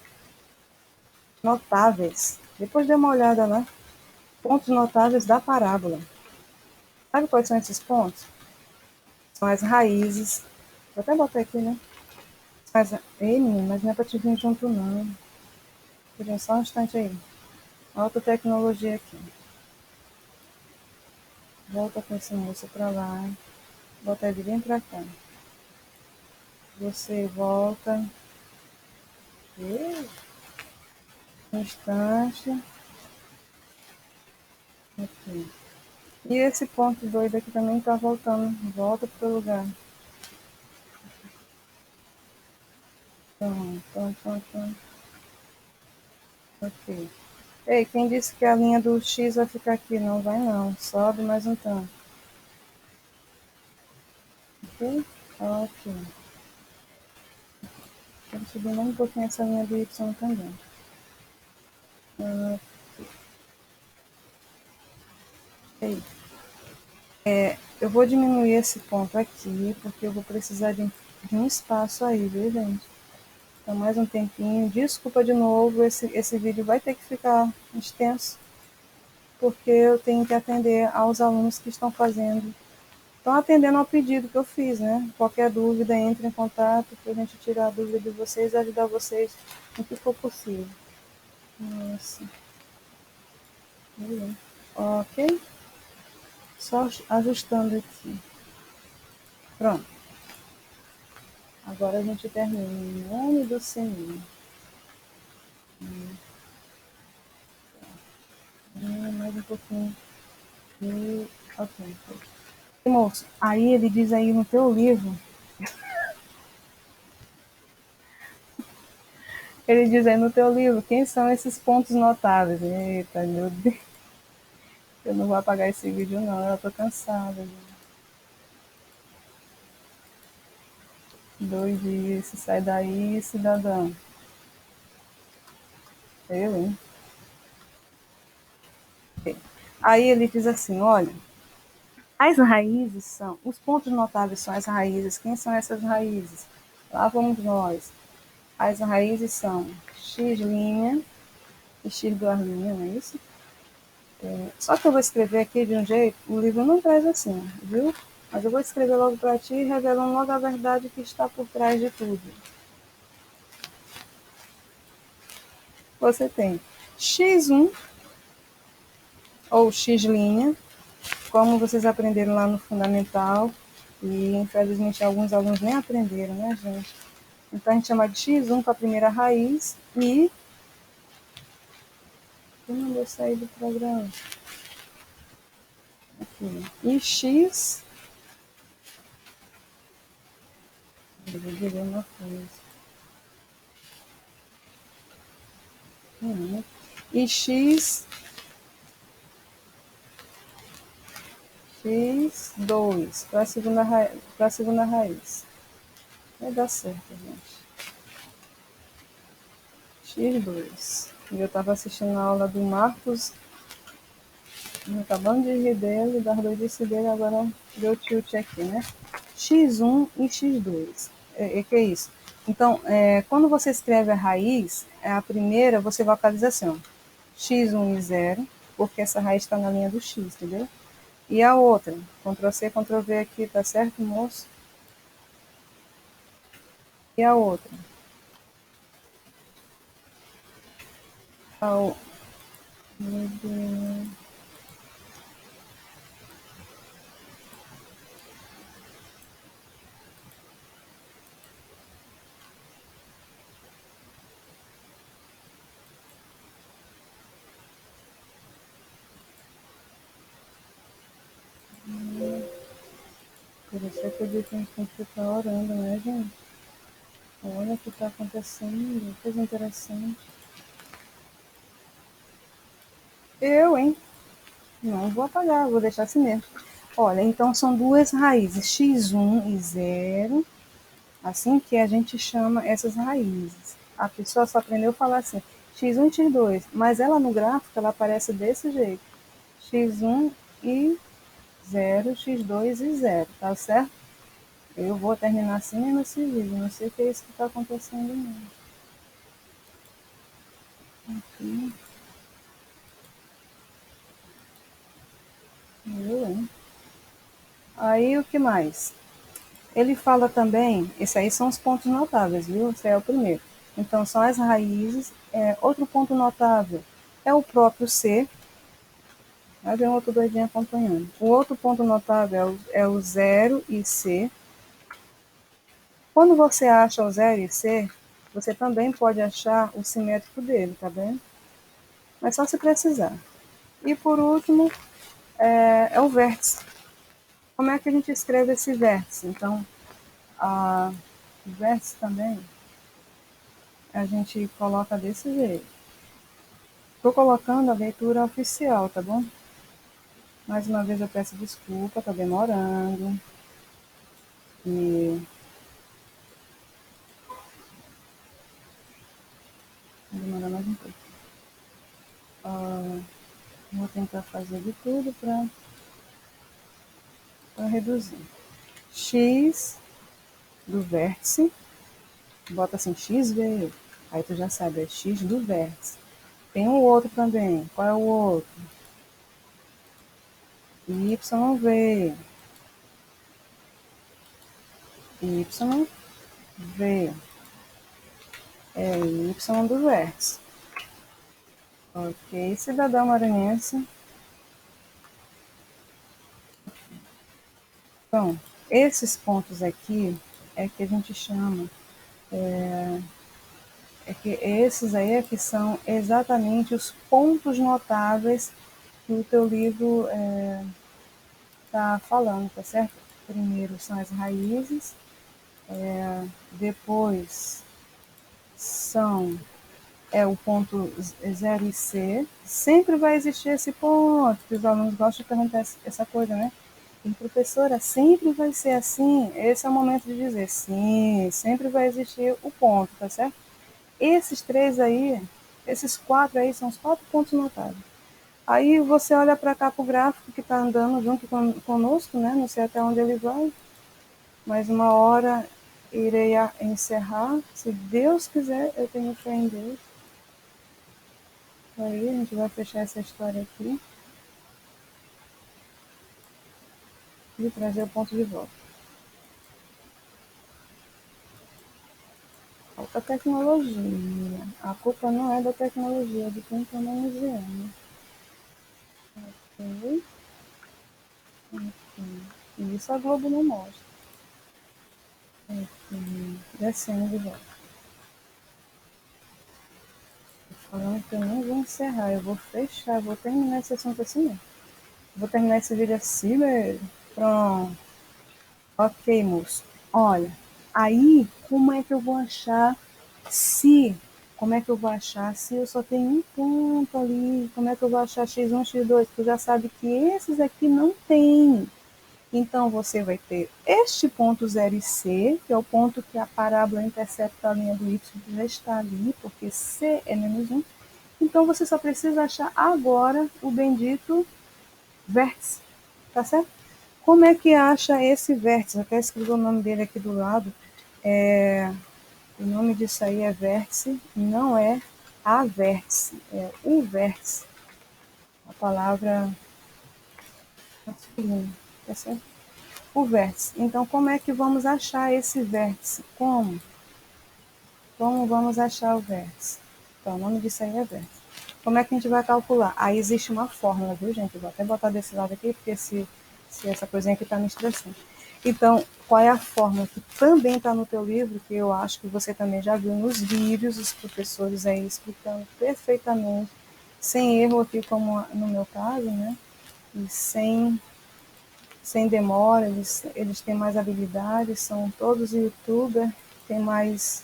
notáveis. Depois dê uma olhada lá. Pontos notáveis da parábola. Sabe quais são esses pontos? São as raízes. Vou até botar aqui, né? Ei, menino, mas não é para te vir junto, não. Queria só um instante aí. Alta tecnologia aqui. Volta com esse moço para lá. Bota ele bem para cá. Você volta. Um instante. Aqui. E esse ponto doido aqui também está voltando. Volta para o lugar. Pronto. Ok. Ei, quem disse que a linha do X vai ficar aqui? Não vai não. Sobe mais um tanto. Ok? Ok. Quero subir mais um pouquinho essa linha do Y também. Ah, ei. Eu vou diminuir esse ponto aqui, porque eu vou precisar de um espaço aí, viu, gente? Então, mais um tempinho. Desculpa de novo, esse vídeo vai ter que ficar extenso, porque eu tenho que atender aos alunos que estão atendendo ao pedido que eu fiz, né? Qualquer dúvida, entre em contato para a gente tirar a dúvida de vocês e ajudar vocês no que for possível. Nossa. Ok? Só ajustando aqui. Pronto. Agora a gente termina em nome do Senhor. Mais um pouquinho. E, ok. E, moço, aí ele diz aí no teu livro, ele diz aí no teu livro, quem são esses pontos notáveis? Eita, meu Deus, eu não vou apagar esse vídeo não, eu tô cansada. Doidice, sai daí, cidadão. Eu, hein? Aí ele diz assim, olha, as raízes são, os pontos notáveis são as raízes. Quem são essas raízes? Lá vamos nós. As raízes são x' e x duas linhas, não é isso? Só que eu vou escrever aqui de um jeito, o livro não traz assim, viu? Mas eu vou escrever logo para ti, revelando logo a verdade que está por trás de tudo. Você tem x1 ou x', como vocês aprenderam lá no fundamental, e infelizmente alguns alunos nem aprenderam, né, gente? Então a gente chama de x1 para a primeira raiz e. Eu não vou sair do programa. Aqui. E x. Eu vou dizer uma coisa. E x2 para a segunda raiz. Vai dar certo, gente. X2. E eu estava assistindo a aula do Marcos Acabando de rir dele, das doidice dele, agora deu tilt aqui, né? X1 e X2. Que é isso? Então, quando você escreve a raiz, a primeira você vocaliza assim, ó, X1 e 0, porque essa raiz está na linha do X, entendeu? E a outra, Ctrl+C, Ctrl+V aqui, tá certo, moço? E a outra? A, meu Deus. Por isso é que eu digo que a gente tem que ficar orando, né, gente? Olha o que está acontecendo, coisa interessante. Eu, hein? Não vou apagar, vou deixar assim mesmo. Olha, então são duas raízes, x1 e 0, assim que a gente chama essas raízes. A pessoa só aprendeu a falar assim, x1 e x2, mas ela no gráfico ela aparece desse jeito, x1 e 0, x2 e 0, tá certo? Eu vou terminar assim mesmo esse vídeo, não sei o que é isso que está acontecendo não. Aqui, eu, hein? Aí o que mais? Ele fala também, esses aí são os pontos notáveis, viu? Esse é o primeiro. Então, são as raízes. Outro ponto notável é o próprio C. Aí vem outro doidinho acompanhando. O outro ponto notável é o 0 e C. Quando você acha o 0 e C, você também pode achar o simétrico dele, tá bem? Mas só se precisar. E por último, é o vértice. Como é que a gente escreve esse vértice? Então, o vértice também a gente coloca desse jeito. Estou colocando a leitura oficial, tá bom? Mais uma vez eu peço desculpa, tá demorando. E vou demorar mais um pouco. Vou tentar fazer de tudo para reduzir. X do vértice, bota assim, x veio. Aí tu já sabe, é x do vértice. Tem um outro também. Qual é o outro? Y veio. Y veio. É Y do vértice. Ok, cidadão maranhense. Então, esses pontos aqui é que a gente chama, que esses aí é que são exatamente os pontos notáveis que o teu livro está falando, tá certo? Primeiro são as raízes, depois são o ponto 0 e C. Sempre vai existir esse ponto, que os alunos gostam de perguntar essa coisa, né? E professora, sempre vai ser assim? Esse é o momento de dizer sim, sempre vai existir o ponto, tá certo? Esses três aí, esses quatro aí são os 4 pontos notáveis. Aí você olha para cá para o gráfico que está andando junto conosco, né? Não sei até onde ele vai, mas uma hora irei encerrar. Se Deus quiser, eu tenho fé em Deus. Aí a gente vai fechar essa história aqui e trazer o ponto de volta. Falta tecnologia. A culpa não é da tecnologia, é de quem está manuseando. Ok? Ok. E isso a Globo não mostra. Ok. Descendo de volta. Falando que eu nem vou encerrar, eu vou fechar, vou terminar esse assunto assim mesmo. Vou terminar esse vídeo assim, velho. Pronto. Ok, moço. Olha, aí como é que eu vou achar se... Como é que eu vou achar se eu só tenho um ponto ali? Como é que eu vou achar x1, x2? Tu já sabe que esses aqui não tem. Então, você vai ter este ponto 0 e C, que é o ponto que a parábola intercepta a linha do y, que já está ali, porque C é menos 1. Então, você só precisa achar agora o bendito vértice, tá certo? Como é que acha esse vértice? Até escrevi o nome dele aqui do lado. O nome disso aí é vértice, não é a vértice, é o vértice. A palavra masculina, tá certo? O vértice. Então, como é que vamos achar esse vértice? Como? Como vamos achar o vértice? Então, o nome disso aí é vértice. Como é que a gente vai calcular? Aí existe uma fórmula, viu, gente? Eu vou até botar desse lado aqui, porque se essa coisinha aqui está me estressando. Então, qual é a fórmula que também está no teu livro, que eu acho que você também já viu nos vídeos, os professores aí explicando perfeitamente, sem erro aqui, como no meu caso, né? E sem demora, eles têm mais habilidades, são todos youtubers, têm mais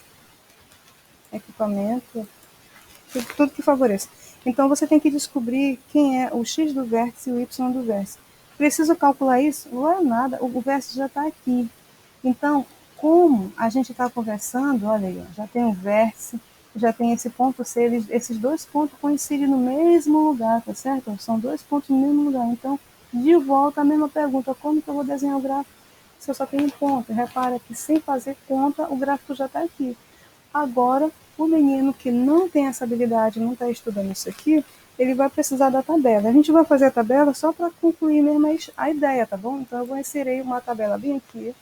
equipamento, tudo que favoreça. Então você tem que descobrir quem é o x do vértice e o y do vértice. Preciso calcular isso? Não é nada, o vértice já está aqui. Então, como a gente está conversando, olha aí, ó, já tem um vértice, já tem esse ponto C, esses dois pontos coincidem no mesmo lugar, tá certo? São dois pontos no mesmo lugar. Então, de volta a mesma pergunta, como que eu vou desenhar o gráfico se eu só tenho um ponto? Repara que sem fazer conta, o gráfico já está aqui. Agora, o menino que não tem essa habilidade, não está estudando isso aqui, ele vai precisar da tabela. A gente vai fazer a tabela só para concluir mesmo a ideia, tá bom? Então, eu vou inserir uma tabela bem aqui,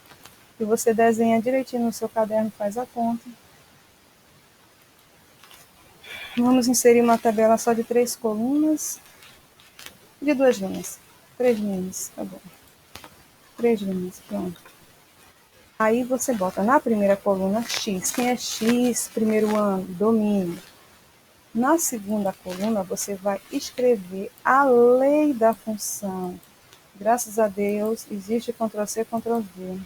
que você desenha direitinho no seu caderno, faz a conta. Vamos inserir uma tabela só de 3 colunas, de 2 linhas. 3 linhas, tá bom. 3 linhas, pronto. Aí você bota na primeira coluna X. Quem é X, primeiro ano, domínio. Na segunda coluna, você vai escrever a lei da função. Graças a Deus, existe Ctrl+C, Ctrl+V.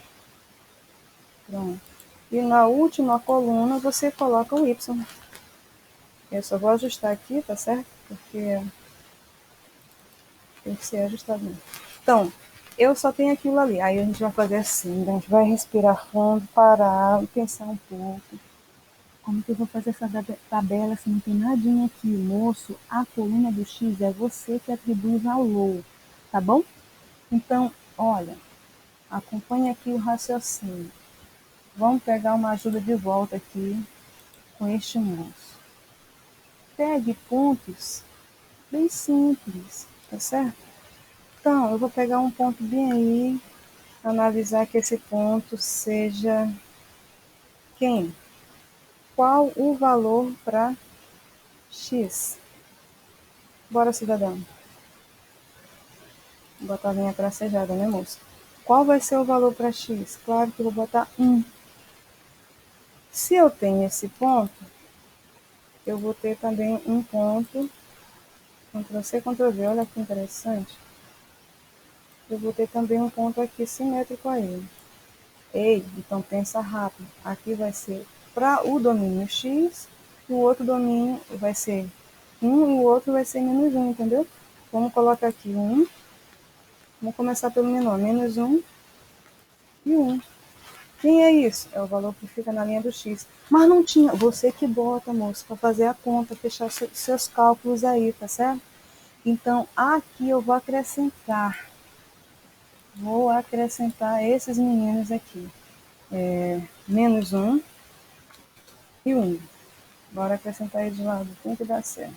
Pronto. E na última coluna, você coloca o Y. Eu só vou ajustar aqui, tá certo? Porque tem que ser ajustado mesmo. Então, eu só tenho aquilo ali. Aí a gente vai fazer assim, a gente vai respirar fundo, parar, pensar um pouco. Como que eu vou fazer essa tabela se não tem nadinha aqui? Moço, a coluna do X é você que atribui valor, tá bom? Então, olha, acompanha aqui o raciocínio. Vamos pegar uma ajuda de volta aqui com este moço. Pegue pontos bem simples, tá certo? Então, eu vou pegar um ponto bem aí, analisar que esse ponto seja quem? Qual o valor para X? Bora, cidadão. Vou botar a linha tracejada, né, moço? Qual vai ser o valor para X? Claro que eu vou botar 1. Se eu tenho esse ponto, eu vou ter também um ponto, Ctrl+C, Ctrl+V, olha que interessante. Eu vou ter também um ponto aqui simétrico a ele. Ei, então pensa rápido. Aqui vai ser para o domínio X, e o outro domínio vai ser 1 e o outro vai ser -1, entendeu? Vamos colocar aqui 1. Vamos começar pelo menor, -1 e 1. Quem é isso? É o valor que fica na linha do X. Mas não tinha. Você que bota, moço, para fazer a conta, fechar seus cálculos aí, tá certo? Então, aqui eu vou acrescentar. Vou acrescentar esses meninos aqui. -1 e 1. Bora acrescentar aí de lado. Tem que dar certo.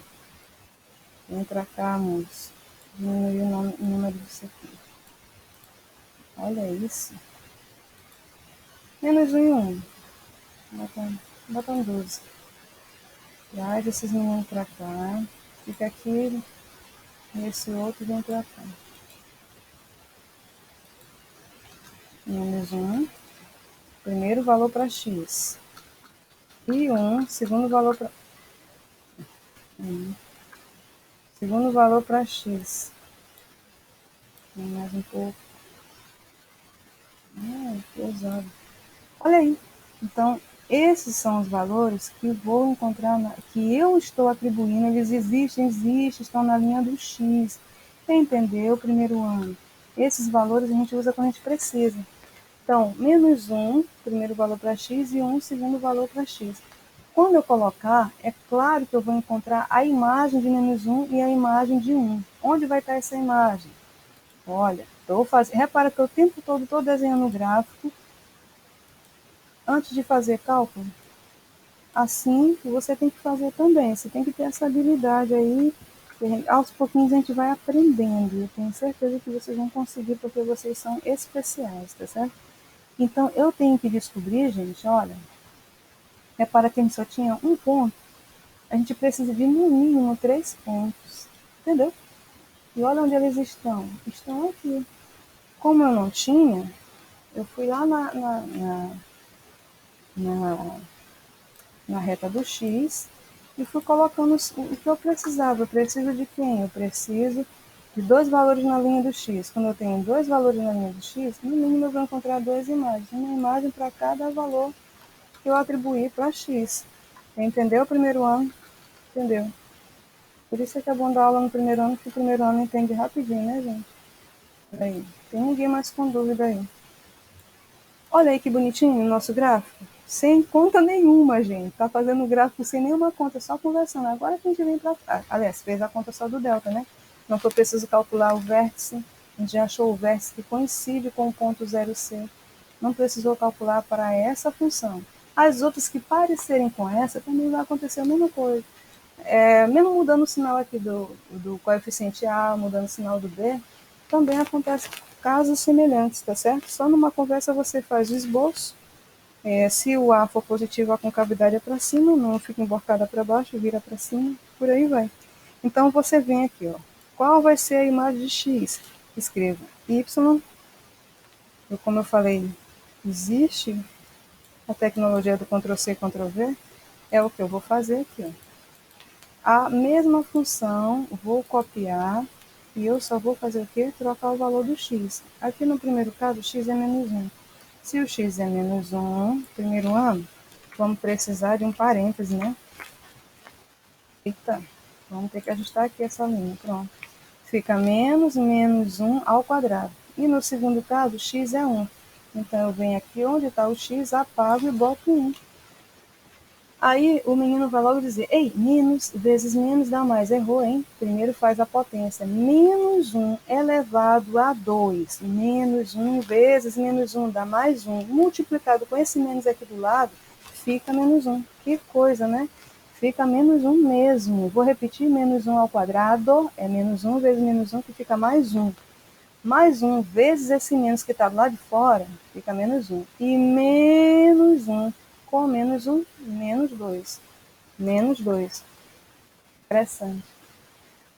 Vem pra cá, moço. Diminuir o número disso aqui. Olha isso. -1 e 1. Bota 12. Traz esses meninos pra cá. Fica aqui. E esse outro vem pra cá. -1. Primeiro valor para X. E 1. Segundo valor para... Segundo valor para X. Mais um pouco. Pesado. Olha aí. Então, esses são os valores que vou encontrar, que eu estou atribuindo. Eles existem, estão na linha do X. Entendeu? Primeiro ano. Esses valores a gente usa quando a gente precisa. Então, -1, primeiro valor para X, e 1, segundo valor para X. Quando eu colocar, é claro que eu vou encontrar a imagem de -1 e a imagem de 1. Onde vai estar essa imagem? Olha, repara que o tempo todo estou desenhando o gráfico antes de fazer cálculo. Assim, você tem que fazer também. Você tem que ter essa habilidade aí. Aos pouquinhos a gente vai aprendendo. Eu tenho certeza que vocês vão conseguir, porque vocês são especiais, tá certo? Então, eu tenho que descobrir, gente, olha, repara que a gente só tinha um ponto. A gente precisa de, no mínimo, 3 pontos. Entendeu? E olha onde eles estão. Estão aqui. Como eu não tinha, eu fui lá na, na reta do X e fui colocando o que eu precisava. Eu preciso de quem? Eu preciso de 2 valores na linha do X. Quando eu tenho 2 valores na linha do X, no mínimo eu vou encontrar 2 imagens. Uma imagem para cada valor que eu atribuí para X. Entendeu o primeiro ano? Entendeu? Por isso é que é bom dar aula no primeiro ano, porque o primeiro ano entende rapidinho, né, gente? Aí, tem ninguém mais com dúvida aí. Olha aí que bonitinho o nosso gráfico. Sem conta nenhuma, gente. Tá fazendo o gráfico sem nenhuma conta, só conversando. Agora que a gente vem para cá. Aliás, fez a conta só do delta, né? Não foi preciso calcular o vértice. A gente já achou o vértice que coincide com o ponto 0C. Não precisou calcular para essa função. As outras que parecerem com essa, também vai acontecer a mesma coisa. Mesmo mudando o sinal aqui do coeficiente A, mudando o sinal do B, também acontece casos semelhantes, tá certo? Só numa conversa você faz o esboço. Se o A for positivo, a concavidade é para cima, não fica emborcada para baixo, vira para cima, por aí vai. Então você vem aqui, ó. Qual vai ser a imagem de X? Escreva Y. Como eu falei, existe a tecnologia do Ctrl+C, Ctrl+V. É o que eu vou fazer aqui, ó. A mesma função, vou copiar e eu só vou fazer o quê? Trocar o valor do x. Aqui no primeiro caso, x é menos 1. Se o x é menos 1, primeiro ano, vamos precisar de um parêntese, né? Eita, vamos ter que ajustar aqui essa linha, pronto. Fica menos 1 ao quadrado. E no segundo caso, x é 1. Então, eu venho aqui onde está o x, apago e boto 1. Aí o menino vai logo dizer, ei, menos vezes menos dá mais. Errou, hein? Primeiro faz a potência. Menos 1 elevado a 2. Menos 1 vezes menos 1 dá mais 1. Multiplicado com esse menos aqui do lado, fica menos 1. Que coisa, né? Fica menos 1 mesmo. Vou repetir, menos 1 ao quadrado é menos 1 vezes menos 1, que fica mais 1. Mais 1 vezes esse menos que está do lado de fora, fica menos 1. E menos 1 com menos 1, menos 2. Menos 2. Interessante.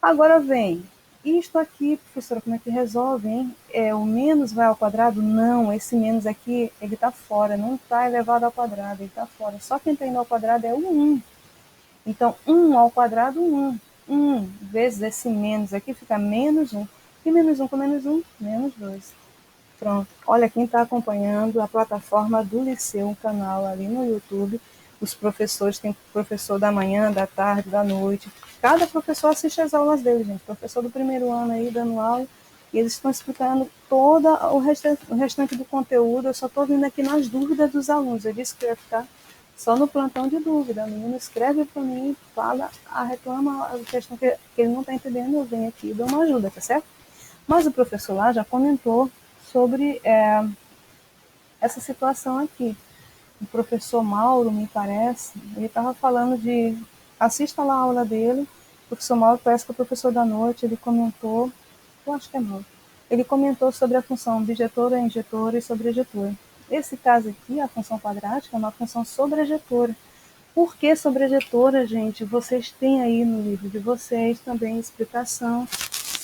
Agora vem, isto aqui, professora, como é que resolve, hein? O menos vai ao quadrado? Não, esse menos aqui, ele está fora, não está elevado ao quadrado, ele está fora. Só quem está indo ao quadrado é o 1. Então, 1 ao quadrado, 1. 1 vezes esse menos aqui fica menos 1. E menos 1 com menos 1, menos 2. Pronto. Olha, quem está acompanhando a plataforma do Liceu, um canal ali no YouTube, os professores, tem professor da manhã, da tarde, da noite. Cada professor assiste às aulas dele, gente. Professor do primeiro ano aí dando aula. E eles estão explicando todo o restante do conteúdo. Eu só estou vindo aqui nas dúvidas dos alunos. Eu disse que eu ia ficar só no plantão de dúvida. O menino escreve para mim, fala, reclama a questão que ele não está entendendo, eu venho aqui e dou uma ajuda, tá certo? Mas o professor lá já comentou sobre essa situação aqui. O professor Mauro, me parece, ele estava falando de... Assista lá a aula dele. O professor Mauro parece que é o professor da noite, ele comentou... Eu acho que é Mauro. Ele comentou sobre a função bijetora, injetora e sobrejetora. Esse caso aqui, a função quadrática, é uma função sobrejetora. Por que sobrejetora, gente? Vocês têm aí no livro de vocês também explicação,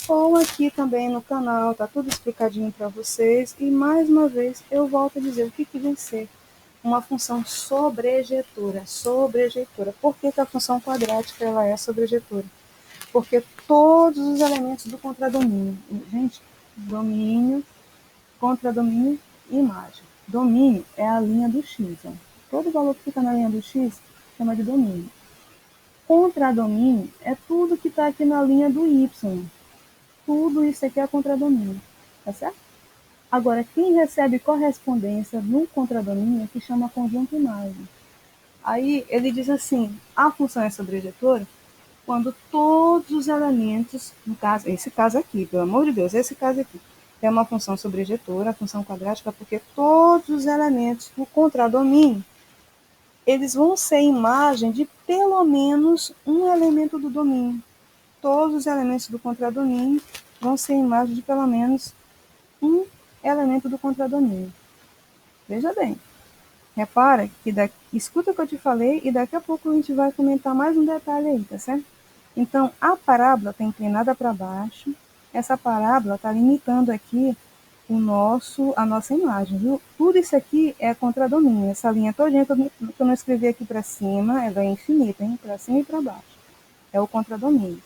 ou aqui também no canal, tá tudo explicadinho para vocês. E mais uma vez eu volto a dizer o que vem ser uma função sobrejetora. Sobrejetora. Por que a função quadrática ela é sobrejetora? Porque todos os elementos do contradomínio, gente, domínio, contradomínio e imagem. Domínio é a linha do x. Ó. Todo valor que fica na linha do x chama de domínio. Contradomínio é tudo que está aqui na linha do y. Tudo isso aqui é contradomínio, tá certo? Agora, quem recebe correspondência no contradomínio é que chama conjunto imagem. Aí ele diz assim, a função é sobrejetora quando todos os elementos, no caso, esse caso aqui, pelo amor de Deus, esse caso aqui, é uma função sobrejetora, a função quadrática, porque todos os elementos do contradomínio, eles vão ser imagem de pelo menos um elemento do domínio. Todos os elementos do contradomínio vão ser imagem de pelo menos um elemento do contradomínio. Veja bem, repara que escuta o que eu te falei e daqui a pouco a gente vai comentar mais um detalhe aí, tá certo? Então, a parábola está inclinada para baixo. Essa parábola está limitando aqui a nossa imagem, viu? Tudo isso aqui é contradomínio. Essa linha todinha que eu não escrevi aqui para cima, ela é infinita, hein? Para cima e para baixo. É o contradomínio.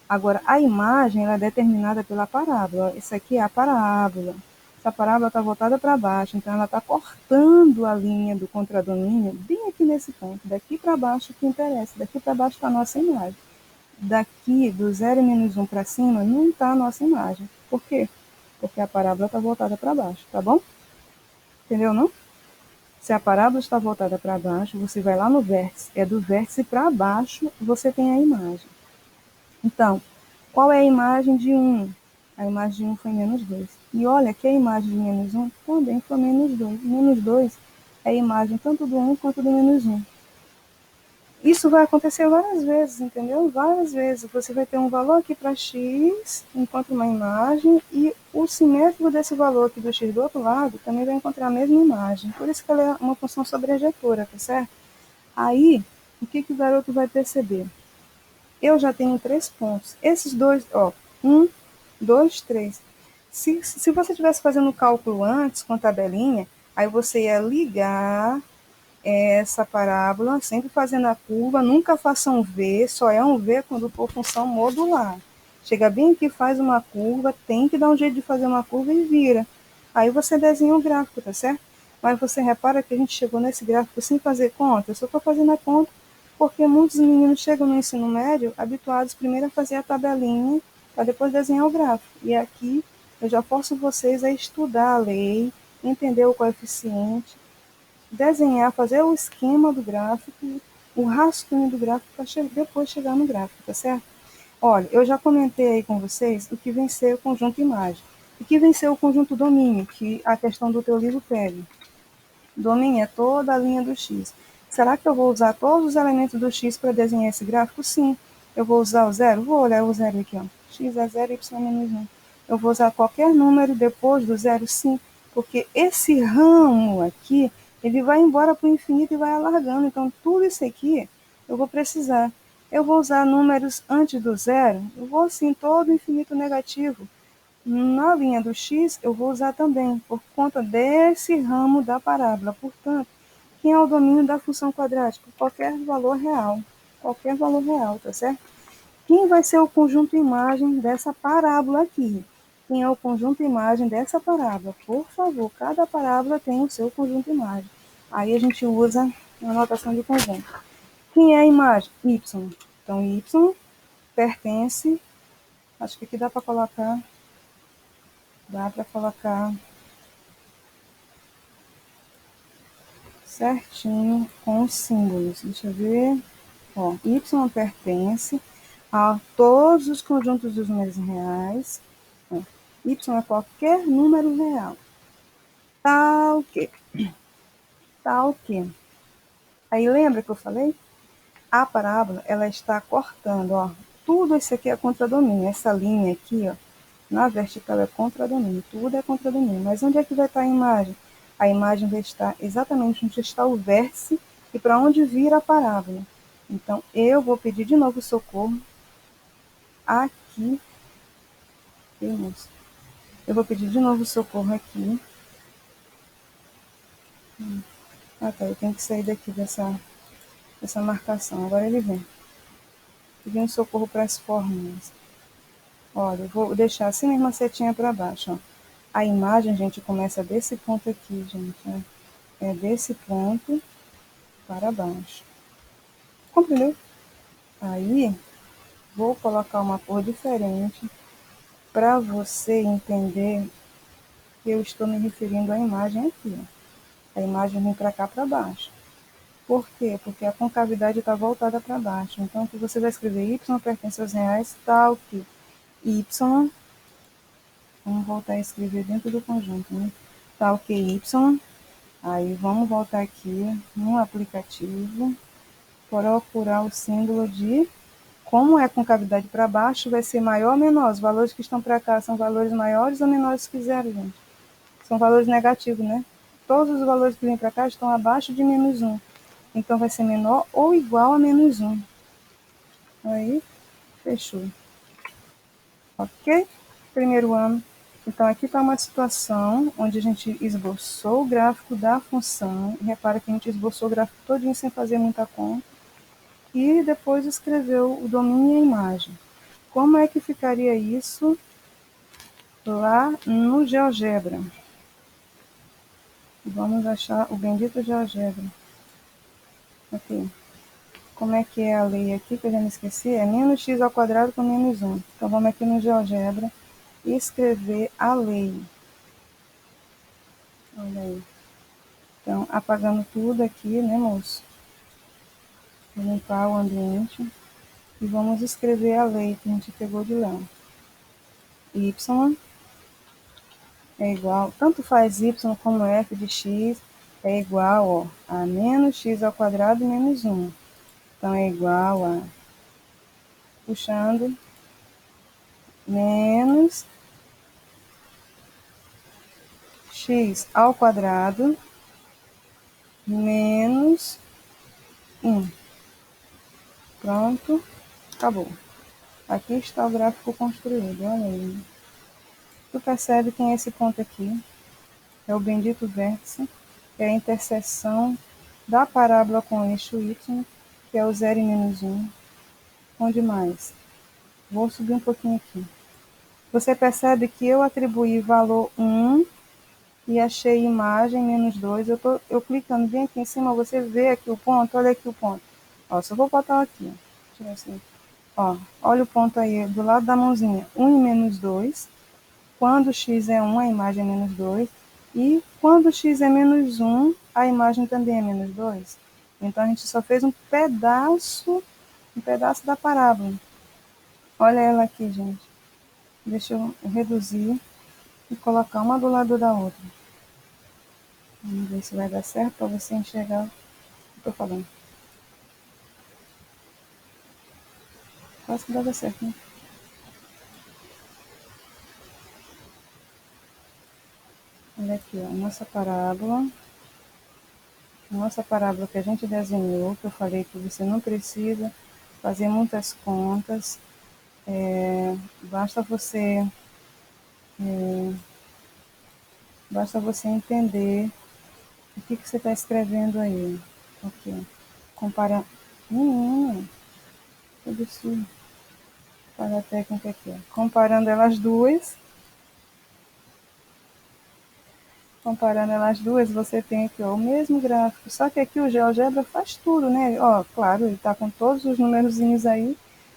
Agora, a imagem ela é determinada pela parábola. Isso aqui é a parábola. Essa parábola está voltada para baixo, então ela está cortando a linha do contradomínio bem aqui nesse ponto. Daqui para baixo que interessa. Daqui para baixo está a nossa imagem. Daqui do 0 e menos 1 para cima não está a nossa imagem. Por quê? Porque a parábola está voltada para baixo, tá bom? Entendeu, não? Se a parábola está voltada para baixo, você vai lá no vértice. É do vértice para baixo você tem a imagem. Então, qual é a imagem de 1? A imagem de 1 foi menos 2. E olha que a imagem de menos 1 também foi menos 2. Menos 2 é a imagem tanto do 1 quanto do menos 1. Isso vai acontecer várias vezes, entendeu? Várias vezes. Você vai ter um valor aqui para x, enquanto uma imagem, e o simétrico desse valor aqui do x do outro lado também vai encontrar a mesma imagem. Por isso que ela é uma função sobrejetora, tá certo? Aí, o que o garoto vai perceber? Eu já tenho 3 pontos. Esses dois, ó, 1, 2, 3. Se você estivesse fazendo o cálculo antes com a tabelinha, aí você ia ligar essa parábola, sempre fazendo a curva, nunca faça um V, só é um V quando for função modular. Chega bem aqui, faz uma curva, tem que dar um jeito de fazer uma curva e vira. Aí você desenha o gráfico, tá certo? Mas você repara que a gente chegou nesse gráfico sem fazer conta. Eu só estou fazendo a conta porque muitos meninos chegam no ensino médio habituados primeiro a fazer a tabelinha para depois desenhar o gráfico. E aqui eu já forço vocês a estudar a lei, entender o coeficiente, desenhar, fazer o esquema do gráfico, o rascunho do gráfico para depois chegar no gráfico, tá certo? Olha, eu já comentei aí com vocês o que vem ser o conjunto imagem. O que vem ser o conjunto domínio, que a questão do teu livro pega. Domínio é toda a linha do x. Será que eu vou usar todos os elementos do x para desenhar esse gráfico? Sim. Eu vou usar o zero? Vou olhar o zero aqui, ó. X é 0, y é menos 1. Eu vou usar qualquer número depois do zero? Sim. Porque esse ramo aqui, ele vai embora para o infinito e vai alargando. Então, tudo isso aqui eu vou precisar. Eu vou usar números antes do zero? Eu vou, sim, todo infinito negativo. Na linha do x, eu vou usar também, por conta desse ramo da parábola. Portanto, quem é o domínio da função quadrática? Qualquer valor real. Qualquer valor real, tá certo? Quem vai ser o conjunto imagem dessa parábola aqui? Quem é o conjunto imagem dessa parábola? Por favor, cada parábola tem o seu conjunto imagem. Aí a gente usa a notação de conjunto. Quem é a imagem? Y. Então, Y pertence, acho que aqui dá para colocar certinho com os símbolos. Deixa eu ver. Ó, Y pertence a todos os conjuntos dos números reais. Ó, y é qualquer número real. Tá o quê? Tá o quê? Aí lembra que eu falei? A parábola, ela está cortando, ó. Tudo isso aqui é contradomínio. Essa linha aqui, ó, na vertical é contradomínio. Tudo é contradomínio. Mas onde é que vai estar a imagem? A imagem vai estar exatamente onde está o vértice e para onde vira a parábola. Então, eu vou pedir de novo socorro aqui. Eu vou pedir de novo socorro aqui. Ah, tá. Eu tenho que sair daqui dessa marcação. Agora ele vem. Pedindo socorro para as fórmulas. Olha, eu vou deixar assim mesmo a setinha para baixo, ó. A imagem, gente, começa desse ponto aqui, gente, né? É desse ponto para baixo. Compreendeu? Aí, vou colocar uma cor diferente para você entender que eu estou me referindo à imagem aqui, ó. A imagem vem para cá para baixo. Por quê? Porque a concavidade está voltada para baixo. Então, que você vai escrever y pertence aos reais, tal que y, vamos vamos voltar a escrever dentro do conjunto, né? Tal que y, aí vamos voltar aqui no aplicativo, procurar o símbolo de, como é com cavidade para baixo, vai ser maior ou menor. Os valores que estão para cá são valores maiores ou menores que zero, gente? São valores negativos, né? Todos os valores que vêm para cá estão abaixo de menos 1. Então, vai ser menor ou igual a menos 1. Aí, fechou. Ok? Primeiro ano. Então, aqui está uma situação onde a gente esboçou o gráfico da função. Repara que a gente esboçou o gráfico todinho sem fazer muita conta. E depois escreveu o domínio e a imagem. Como é que ficaria isso lá no GeoGebra? Vamos achar o bendito GeoGebra. Aqui. Como é que é a lei aqui, que eu já me esqueci? É menos x ao quadrado com menos 1. Então, vamos aqui no GeoGebra e escrever a lei. Olha aí. Então, apagando tudo aqui, né, moço? Vou limpar o ambiente. E vamos escrever a lei que a gente pegou de lá. Y é igual, tanto faz y como f de x, é igual, ó, a menos x ao quadrado menos 1. Então, é igual a, puxando, menos x ao quadrado menos 1. Pronto, acabou. Aqui está o gráfico construído, olha aí. Tu percebe que esse ponto aqui é o bendito vértice, é a interseção da parábola com o eixo y, que é o 0 e menos 1. Onde mais? Vou subir um pouquinho aqui. Você percebe que eu atribuí valor 1 e achei imagem menos 2. Eu clicando bem aqui em cima, você vê aqui o ponto, olha aqui o ponto. Ó, só vou botar aqui, ó. Deixa eu ver assim. Ó, olha o ponto aí do lado da mãozinha, 1 e menos 2. Quando x é 1, a imagem é menos 2. E quando x é menos 1, a imagem também é menos 2. Então, a gente só fez um pedaço da parábola. Olha ela aqui, gente. Deixa eu reduzir e colocar uma do lado da outra. Vamos ver se vai dar certo para você enxergar o que eu tô falando. Quase que vai dar certo, né? Olha aqui, ó, nossa parábola. Nossa parábola que a gente desenhou, que eu falei que você não precisa fazer muitas contas. Basta você entender o que você está escrevendo aí. Ok. Comparando. Menina, que absurdo. Para a técnica aqui, ó. Comparando elas duas, você tem aqui, ó, o mesmo gráfico. Só que aqui o GeoGebra faz tudo, né? Ó, claro, ele está com todos os numerozinhos aí.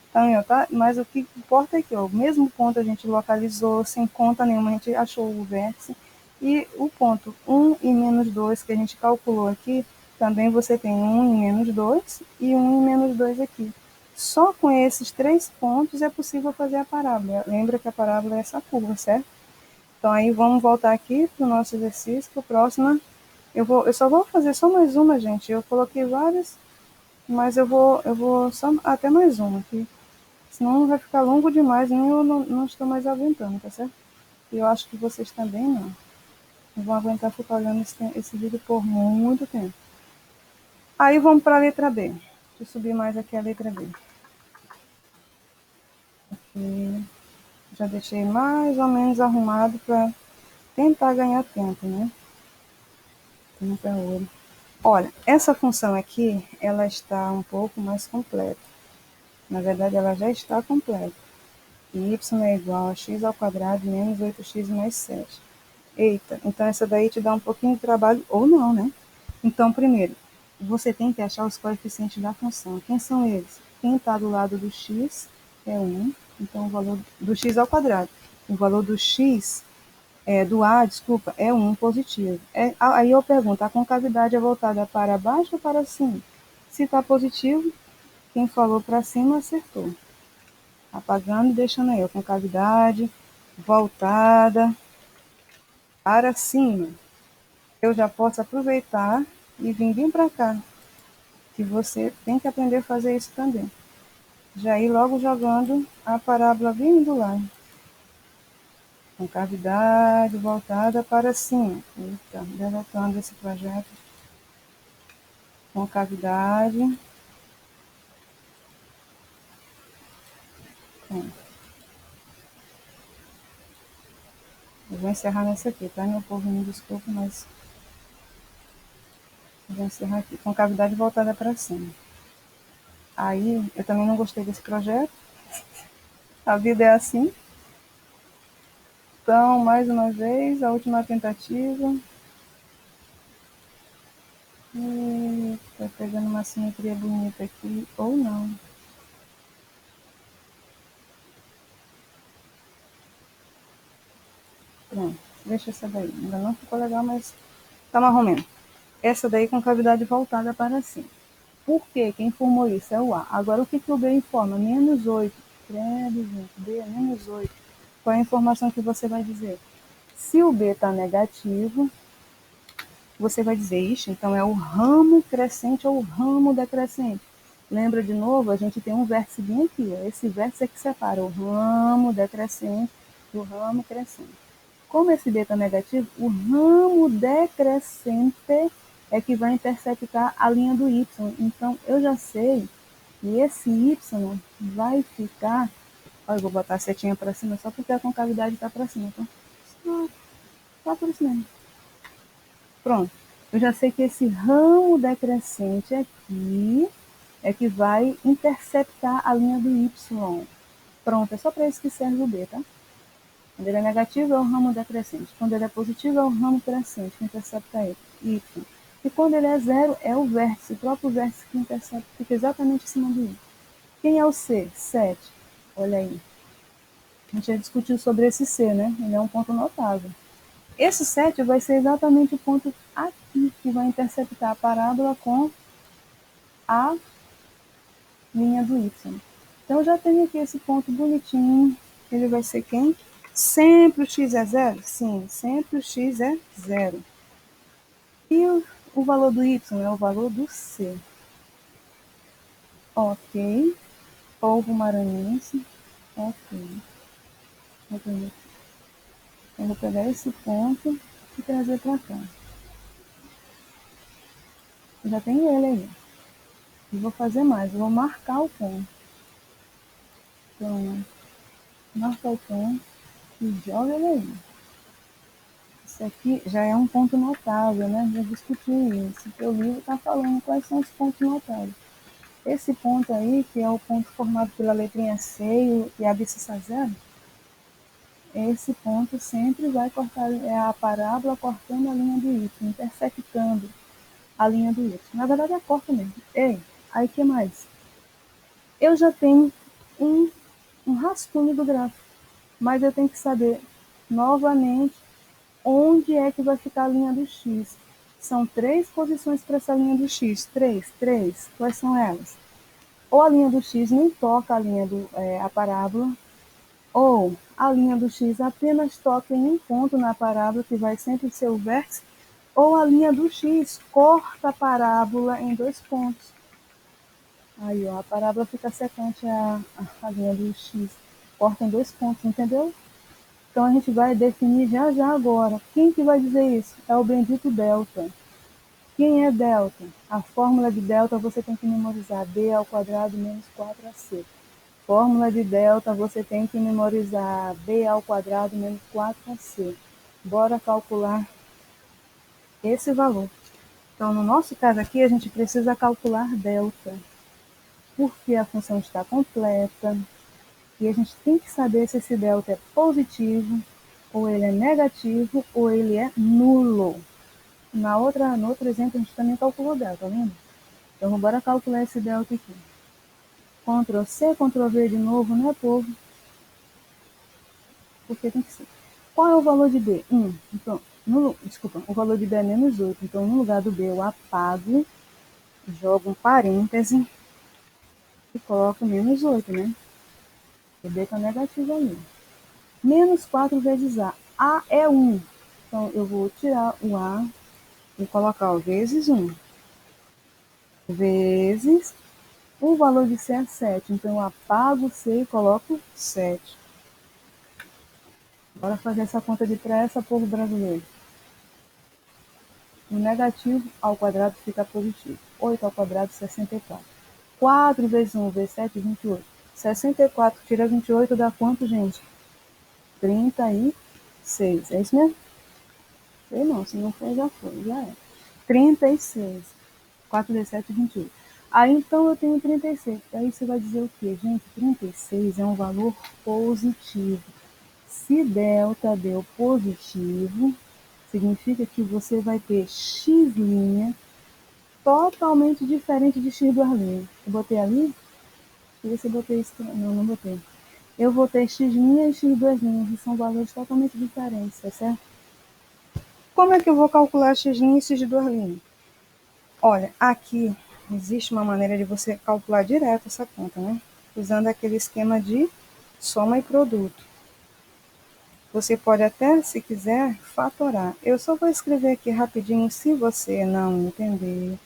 Então, ó, tá? Mas o que importa é que, ó, o mesmo ponto a gente localizou sem conta nenhuma, a gente achou o vértice. E o ponto 1 e menos 2 que a gente calculou aqui, também você tem 1 e menos 2 e 1 e menos 2 aqui. Só com esses 3 pontos é possível fazer a parábola. Lembra que a parábola é essa curva, certo? Então, aí vamos voltar aqui para o nosso exercício, que o próximo eu só vou fazer só mais uma, gente. Eu coloquei várias, mas eu vou só até mais uma aqui. Senão vai ficar longo demais, nem eu não estou mais aguentando, tá certo? E eu acho que vocês também não. Não vão aguentar ficar olhando esse vídeo por muito tempo. Aí vamos para a letra B. Deixa eu subir mais aqui a letra B. Aqui. Já deixei mais ou menos arrumado para tentar ganhar tempo, né? Tempo é ouro. Olha, essa função aqui, ela está um pouco mais completa. Na verdade, ela já está completa. Y é igual a x ao quadrado menos 8x mais 7. Eita, então essa daí te dá um pouquinho de trabalho, ou não, né? Então, primeiro, você tem que achar os coeficientes da função. Quem são eles? Quem está do lado do x é 1, então o valor do x ao quadrado. O valor do x, do A, desculpa, é 1 positivo. Aí eu pergunto, a concavidade é voltada para baixo ou para cima? Se está positivo, quem falou para cima acertou. Apagando e deixando aí a concavidade voltada para cima. Eu já posso aproveitar e vir bem para cá, que você tem que aprender a fazer isso também. Já ir logo jogando a parábola bem do lado. Concavidade voltada para cima. Eita, deletando esse projeto. Concavidade. Pronto. Eu vou encerrar nessa aqui, tá? Meu povo, me desculpa, mas eu vou encerrar aqui. Concavidade voltada para cima. Aí, eu também não gostei desse projeto. A vida é assim. Então, mais uma vez, a última tentativa. E tá pegando uma simetria bonita aqui, ou não. Pronto, deixa essa daí. Ainda não ficou legal, mas tá mais ou menos. Essa daí com cavidade voltada para cima. Por quê? Quem informou isso é o A. Agora, o que, que o B informa? -8. Credo, gente. B é -8. Qual é a informação que você vai dizer? Se o B está negativo, você vai dizer, ixi, então é o ramo crescente ou o ramo decrescente. Lembra de novo? A gente tem um vértice bem aqui. Ó. Esse vértice é que separa o ramo decrescente do ramo crescente. Como esse B está negativo, o ramo decrescente é que vai interceptar a linha do Y. Então, eu já sei que esse Y vai ficar... Olha, eu vou botar a setinha para cima só porque a concavidade está para cima. Então, só por isso mesmo. Pronto. Eu já sei que esse ramo decrescente aqui é que vai interceptar a linha do Y. Pronto, é só para isso que serve o B, tá? Quando ele é negativo, é o ramo decrescente. Quando ele é positivo, é o ramo crescente, que intercepta Y. E quando ele é zero, é o vértice, o próprio vértice que intercepta, fica exatamente em cima do Y. Quem é o C? 7. Olha aí. A gente já discutiu sobre esse C, né? Ele é um ponto notável. Esse 7 vai ser exatamente o ponto aqui, que vai interceptar a parábola com a linha do Y. Então, eu já tenho aqui esse ponto bonitinho. Ele vai ser quem? Sempre o x é zero? Sim, sempre o x é zero. E o valor do y é o valor do c. Ok. Polvo maranhense. Ok. Eu vou pegar esse ponto e trazer para cá. Eu já tenho ele aí. E vou fazer mais. Eu vou marcar o ponto. Então, marca o ponto e joga ele aí. Isso aqui já é um ponto notável, né? Já discuti isso. O livro está falando quais são os pontos notáveis. Esse ponto aí, que é o ponto formado pela letrinha C e a abscissa zero, esse ponto sempre vai cortar, é a parábola cortando a linha do Y, intersectando a linha do Y. Na verdade, é corta mesmo. Ei, aí que mais? Eu já tenho um rascunho do gráfico, mas eu tenho que saber novamente onde é que vai ficar a linha do X. São 3 posições para essa linha do X. Três. Quais são elas? Ou a linha do X nem toca a parábola, ou a linha do X apenas toca em um ponto na parábola, que vai sempre ser o vértice, ou a linha do X corta a parábola em 2 pontos. Aí, ó, a parábola fica secante a linha do X, corta em 2 pontos, entendeu? Então, a gente vai definir já agora. Quem que vai dizer isso? É o bendito delta. Quem é delta? A fórmula de delta você tem que memorizar. B ao quadrado menos 4AC. Fórmula de delta você tem que memorizar. B ao quadrado menos 4AC. Bora calcular esse valor. Então, no nosso caso aqui, a gente precisa calcular delta. Porque a função está completa. E a gente tem que saber se esse delta é positivo, ou ele é negativo, ou ele é nulo. No outro exemplo, a gente também calculou delta, tá vendo? Então, bora calcular esse delta aqui. Ctrl C, Ctrl V de novo, né, povo? Porque tem que ser. Qual é o valor de B? 1. Então, desculpa, o valor de B é -8. Então, no lugar do B, eu apago, jogo um parêntese e coloco -8, né? O B está negativo ali. Menos 4 vezes A. A é 1. Então, eu vou tirar o A e colocar o vezes 1. Vezes o valor de C é 7. Então, eu apago C e coloco 7. Bora fazer essa conta de pressa, povo brasileiro. O negativo ao quadrado fica positivo. 8 ao quadrado, 64. 4 vezes 1 vezes 7, 28. 64 tira 28 dá quanto, gente? 36. É isso mesmo? Sei não, se não for, já foi, já é. 36. 4 vezes 7, 28. Aí, então, eu tenho 36. Aí você vai dizer o quê? Gente, 36 é um valor positivo. Se delta deu positivo, significa que você vai ter x' totalmente diferente de x duas linhas. Eu botei ali? Deixa eu ver se eu botei isso. Não, não botei. Eu vou ter x' e x duas linhas, e são valores totalmente diferentes, tá certo? Como é que eu vou calcular x' e x duas linhas? Olha, aqui existe uma maneira de você calcular direto essa conta, né? Usando aquele esquema de soma e produto. Você pode até, se quiser, fatorar. Eu só vou escrever aqui rapidinho, se você não entender,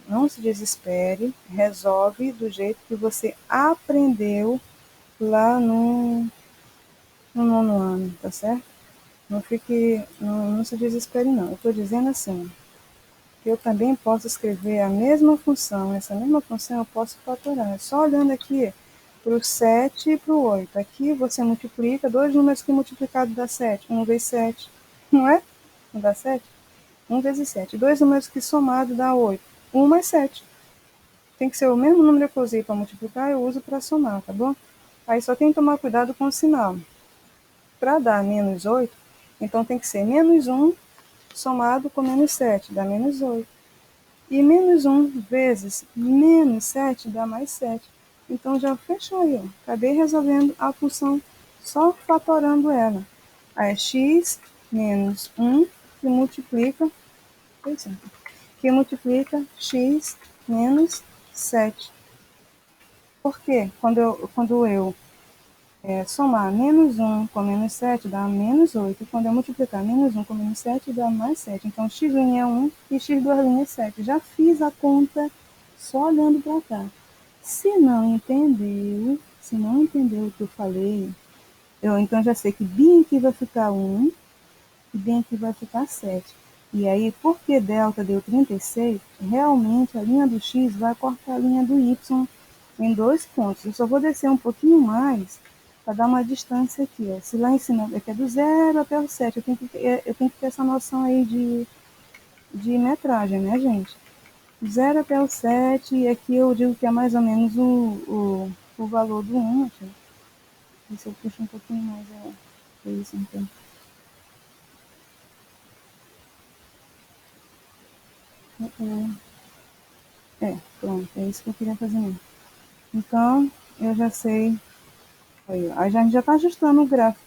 não se desespere, resolve do jeito que você aprendeu lá no nono ano, tá certo? Não fique, não se desespere não. Eu estou dizendo assim, que eu também posso escrever a mesma função, essa mesma função eu posso fatorar. Só olhando aqui para o 7 e para o 8. Aqui você multiplica dois números que multiplicado dá 7. 1 vezes 7, não é? Não dá 7? 1 vezes 7. Dois números que somado dá 8. 1 mais 7. Tem que ser o mesmo número que eu usei para multiplicar, eu uso para somar, tá bom? Aí só tem que tomar cuidado com o sinal. Para dar menos 8, então tem que ser menos 1 somado com menos 7, dá menos 8. E menos 1 vezes menos 7 dá mais 7. Então já fechou aí, ó. Acabei resolvendo a função só fatorando ela. Aí é x menos 1 que multiplica, x menos 7. Por quê? Quando eu somar menos 1 com menos 7 dá menos 8. Quando eu multiplicar menos 1 com menos 7 dá mais 7. Então, x' é 1 e x duas linhas é 7. Já fiz a conta só olhando para cá. Se não entendeu o que eu falei, eu então já sei que bem aqui vai ficar 1 e bem aqui vai ficar 7. E aí, porque delta deu 36, realmente a linha do x vai cortar a linha do y em 2 pontos. Eu só vou descer um pouquinho mais para dar uma distância aqui. Ó. Se lá em cima é do 0 até o 7, eu tenho que ter essa noção aí de metragem, né, gente? 0 até o 7, e aqui eu digo que é mais ou menos o valor do 1. Aqui. Se eu puxo um pouquinho mais, é isso então. Pronto, é isso que eu queria fazer mesmo. Então, eu já sei. Aí, a gente já está ajustando o gráfico.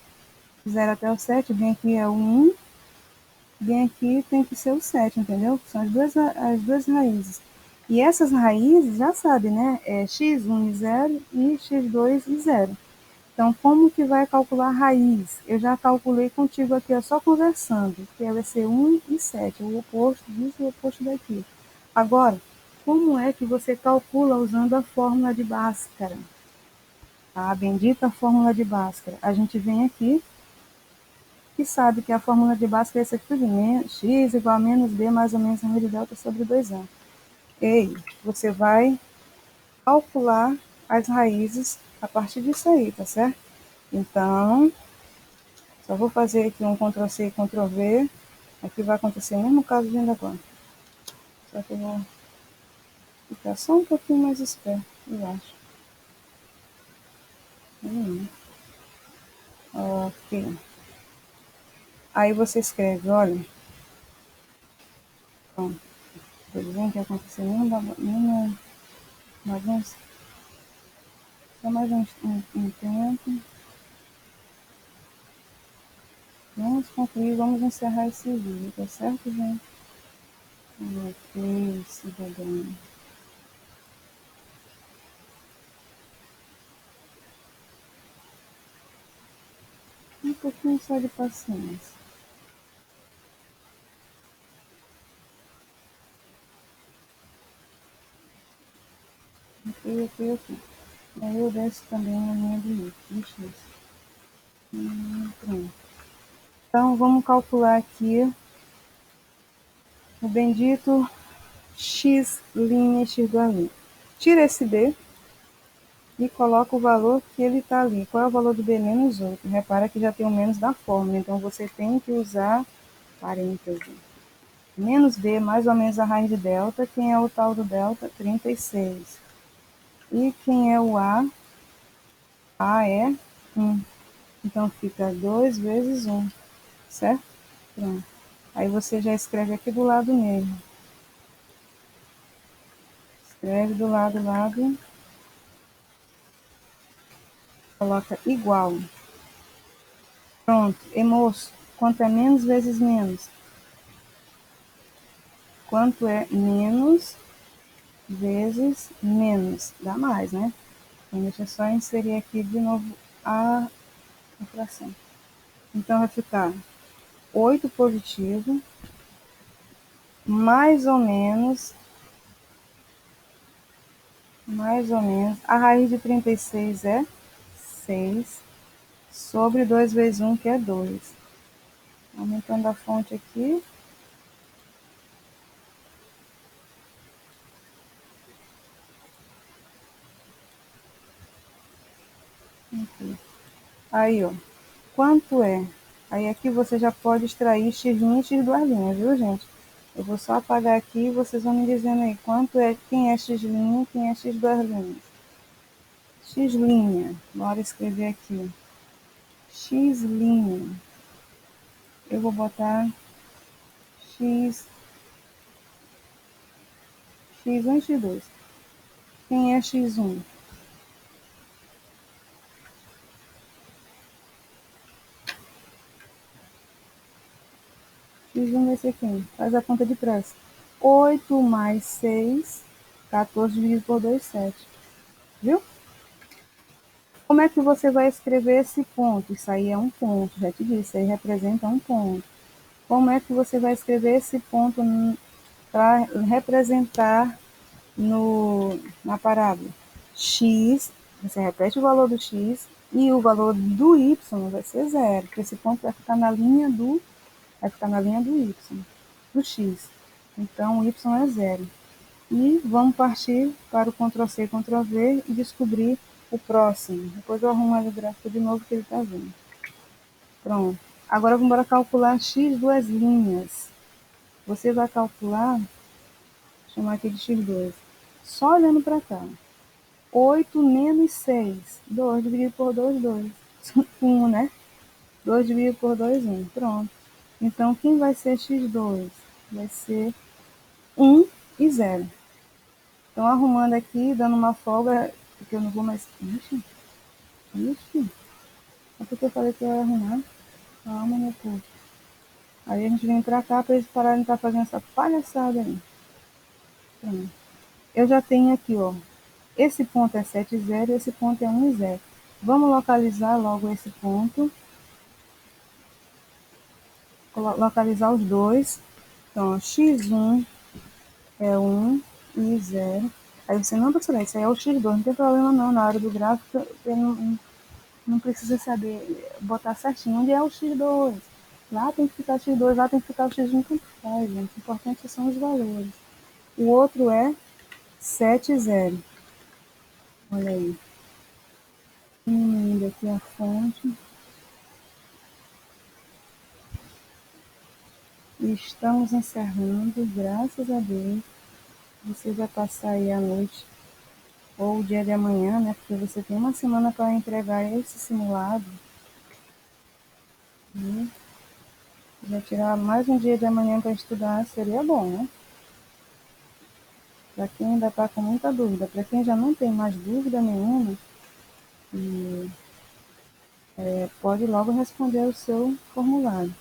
0 até o 7, bem aqui é o 1, bem aqui tem que ser o 7, entendeu? São as duas raízes. E essas raízes, já sabe, né? É x1 e 0 e x2 e 0. Então, como que vai calcular a raiz? Eu já calculei contigo aqui, ó, só conversando, que vai ser 1 e 7, o oposto disso e o oposto daqui. Agora, como é que você calcula usando a fórmula de Bhaskara? A bendita fórmula de Bhaskara. A gente vem aqui e sabe que a fórmula de Bhaskara é essa aqui tudo, x igual a menos b mais ou menos raiz de delta sobre 2a. Ei, você vai calcular as raízes a partir disso aí, tá certo? Então, só vou fazer aqui um Ctrl+C e Ctrl+V. Aqui vai acontecer o mesmo caso de ainda agora. Só que eu vou ficar só um pouquinho mais esperto, eu acho. Ok. Aí você escreve, olha, pronto. Tô dizendo que aconteceu nenhuma bagunça. Só mais um tempo. Vamos concluir, vamos encerrar esse vídeo, tá certo, gente? Ok, cidadão. pouquinho só de paciência. Ok. Aí eu desço também na linha do meio. Deixa isso. Pronto. Então, vamos calcular aqui o bendito x' x2'. Tira esse b e coloca o valor que ele está ali. Qual é o valor do b menos 8? Repara que já tem o menos da fórmula, então você tem que usar parêntese. Menos b mais ou menos a raiz de delta. Quem é o tal do delta? 36. E quem é o a? A é 1. Então fica 2 vezes 1, certo? Pronto. Aí você já escreve aqui do lado mesmo. Escreve do lado, coloca igual. Pronto. E moço, quanto é menos vezes menos? Quanto é menos vezes menos? Dá mais, né? Então, deixa eu só inserir aqui de novo a fração. Então, vai ficar 8 positivo, mais ou menos, a raiz de 36 é 6, sobre 2 vezes 1, que é 2. Aumentando a fonte aqui. Aqui. Aí, ó. Quanto é? Aí aqui você já pode extrair x' e x2', viu, gente? Eu vou só apagar aqui e vocês vão me dizendo aí quanto é, quem é x', quem é x2'. X', bora escrever aqui. X', eu vou botar x, x1 e x2. Quem é x1? X1 vai ser quem? Faz a conta de pressa. 8 mais 6, 14 dividido por 2, 7. Viu? Como é que você vai escrever esse ponto? Isso aí é um ponto, já te disse, isso aí representa um ponto. Como é que você vai escrever esse ponto para representar na parábola? X, você repete o valor do x e o valor do y vai ser zero, porque esse ponto vai ficar na linha do y, do x. Então, o y é zero. E vamos partir para o Ctrl+C, Ctrl+V e descobrir o próximo. Depois eu arrumo o gráfico de novo que ele está vindo. Pronto. Agora vamos calcular x duas linhas. Você vai calcular, vou chamar aqui de x2, só olhando para cá. 8 menos 6. 2 dividido por 2, 2. 1, né? 2 dividido por 2, 1. Pronto. Então, quem vai ser x2? Vai ser 1 e 0. Então, arrumando aqui, dando uma folga, porque eu não vou mais... Ixi. É porque eu falei que eu ia arrumar. Calma, meu povo. Aí a gente vem pra cá pra eles pararem de estar fazendo essa palhaçada aí. Pronto. Eu já tenho aqui, ó. Esse ponto é 7, 0 e esse ponto é 1 e 0. Vamos localizar logo esse ponto. Localizar os dois. Então, x1 é 1 e 0. Aí você não precisa saber, isso aí é o x2, não tem problema não. Na hora do gráfico, você não precisa saber botar certinho onde é o x2. Lá tem que ficar x2, lá tem que ficar o x1, tanto faz, gente. O importante são os valores. O outro é 7, 0. Olha aí. Diminuindo aqui a fonte. E estamos encerrando, graças a Deus. Você vai passar aí a noite ou o dia de amanhã, né? Porque você tem uma semana para entregar esse simulado. E já tirar mais um dia de amanhã para estudar seria bom, né? Para quem ainda está com muita dúvida, para quem já não tem mais dúvida nenhuma, pode logo responder o seu formulário,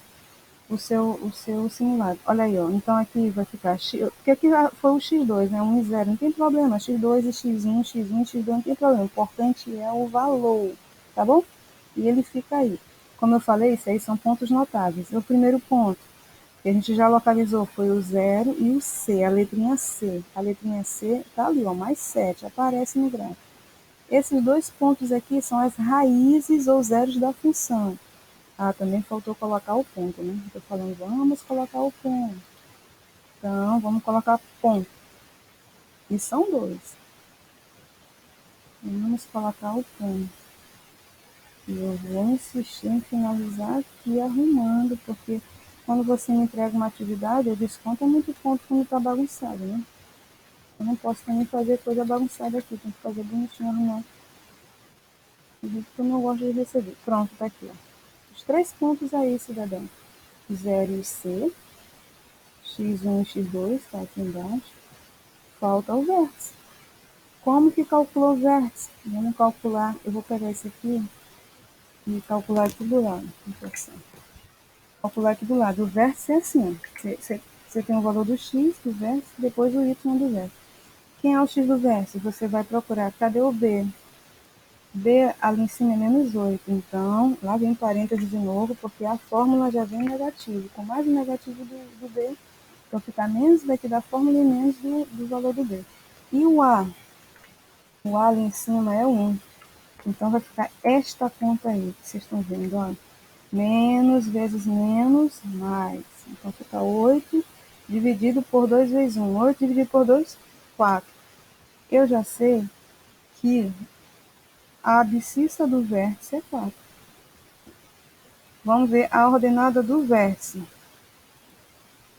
o seu simulado. Olha aí, ó. Então aqui vai ficar x, porque aqui foi o x2, né? 1 e 0, não tem problema. x2 e x1, x1 e x2 não tem problema. O importante é o valor, tá bom? E ele fica aí. Como eu falei, isso aí são pontos notáveis. O primeiro ponto que a gente já localizou foi o 0 e o C, a letrinha C. A letrinha C está ali, ó, mais 7, aparece no gráfico. Esses dois pontos aqui são as raízes ou zeros da função. Ah, também faltou colocar o ponto, né? Estou falando, vamos colocar o ponto. Então, vamos colocar ponto. E são dois. Vamos colocar o ponto. E eu vou insistir em finalizar aqui arrumando, porque quando você me entrega uma atividade, eu desconto muito ponto quando está bagunçado, né? Eu não posso também fazer coisa bagunçada aqui, tem que fazer bonitinho, arrumar. Do jeito que eu não gosto de receber. Pronto, tá aqui, ó. Os 3 pontos aí, cidadão. 0 e C, x1 e x2, tá aqui embaixo. Falta o vértice. Como que calculou o vértice? Vamos calcular, eu vou pegar esse aqui e calcular aqui do lado. Calcular aqui do lado. O vértice é assim, você tem o valor do x do vértice, depois o y do vértice. Quem é o x do vértice? Você vai procurar, cadê o b? B ali em cima é menos 8, então lá vem parênteses de novo, porque a fórmula já vem negativo. Com mais o negativo do B, então fica menos daqui da fórmula e menos do valor do B. E o A? O A ali em cima é 1. Então vai ficar esta conta aí, que vocês estão vendo, ó. Menos vezes menos, mais. Então fica 8 dividido por 2 vezes 1. 8 dividido por 2, 4. Eu já sei que a abscissa do vértice é 4. Vamos ver a ordenada do vértice.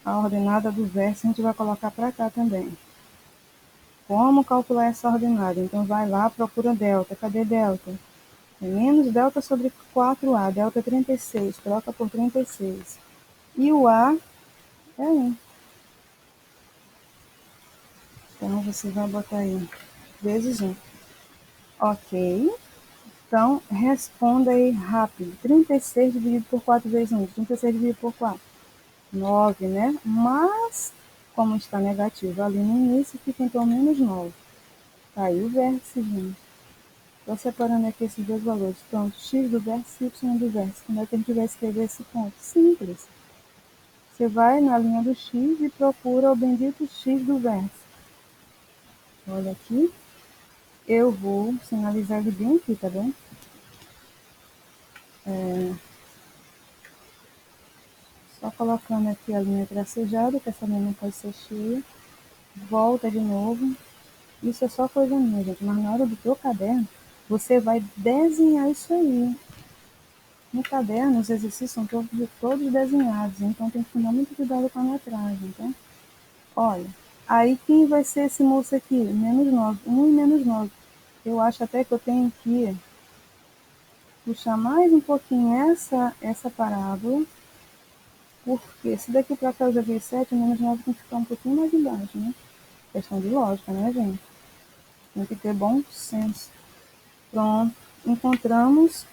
A ordenada do vértice a gente vai colocar para cá também. Como calcular essa ordenada? Então, vai lá, procura delta. Cadê delta? É menos delta sobre 4A. Delta é 36. Troca por 36. E o A é 1. Então, você vai botar aí vezes 1. Ok. Então, responda aí rápido. 36 dividido por 4 vezes 1. 36 dividido por 4. 9, né? Mas, como está negativo ali no início, fica então menos 9. Tá aí o vértice, gente. Estou separando aqui esses dois valores. Pronto, x do vértice e y do vértice. Como é que a gente vai escrever esse ponto? Simples. Você vai na linha do x e procura o bendito x do vértice. Olha aqui. Eu vou sinalizar ele bem aqui, tá bem? Só colocando aqui a linha tracejada, que essa linha não pode ser cheia. Volta de novo. Isso é só coisa minha, gente. Mas na hora do teu caderno, você vai desenhar isso aí. No caderno, os exercícios são todos desenhados, então tem que tomar muito cuidado com a metragem, tá? Olha, aí quem vai ser esse moço aqui? Menos 9, 1 e menos 9. Eu acho até que eu tenho que puxar mais um pouquinho essa parábola, porque se daqui para cá eu já vi 7, menos 9 tem que ficar um pouquinho mais embaixo, né? Questão de lógica, né, gente? Tem que ter bom senso. Pronto, encontramos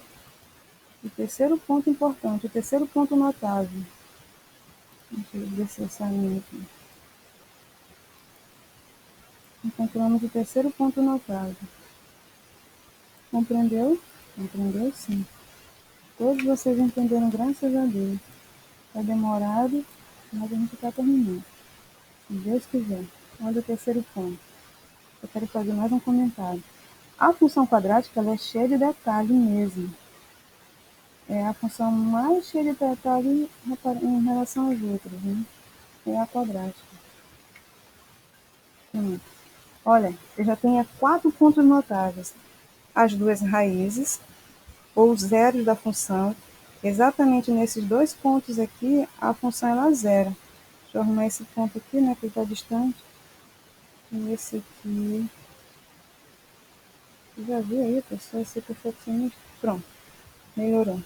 o terceiro ponto importante, o terceiro ponto notável. Deixa eu descer essa linha aqui. Encontramos o terceiro ponto notável. Compreendeu? Compreendeu, sim. Todos vocês entenderam, graças a Deus. Está demorado, mas a gente está terminando. Se Deus quiser. Olha o terceiro ponto. Eu quero fazer mais um comentário. A função quadrática ela é cheia de detalhe mesmo. É a função mais cheia de detalhe em relação às outras, né? É a quadrática. Olha, eu já tenho 4 pontos notáveis. As duas raízes, ou zeros da função. Exatamente nesses dois pontos aqui, a função ela zera. Deixa eu arrumar esse ponto aqui, né, que está distante. E esse aqui. Já vi aí, pessoal, esse perfeccionista. Pronto, melhorou.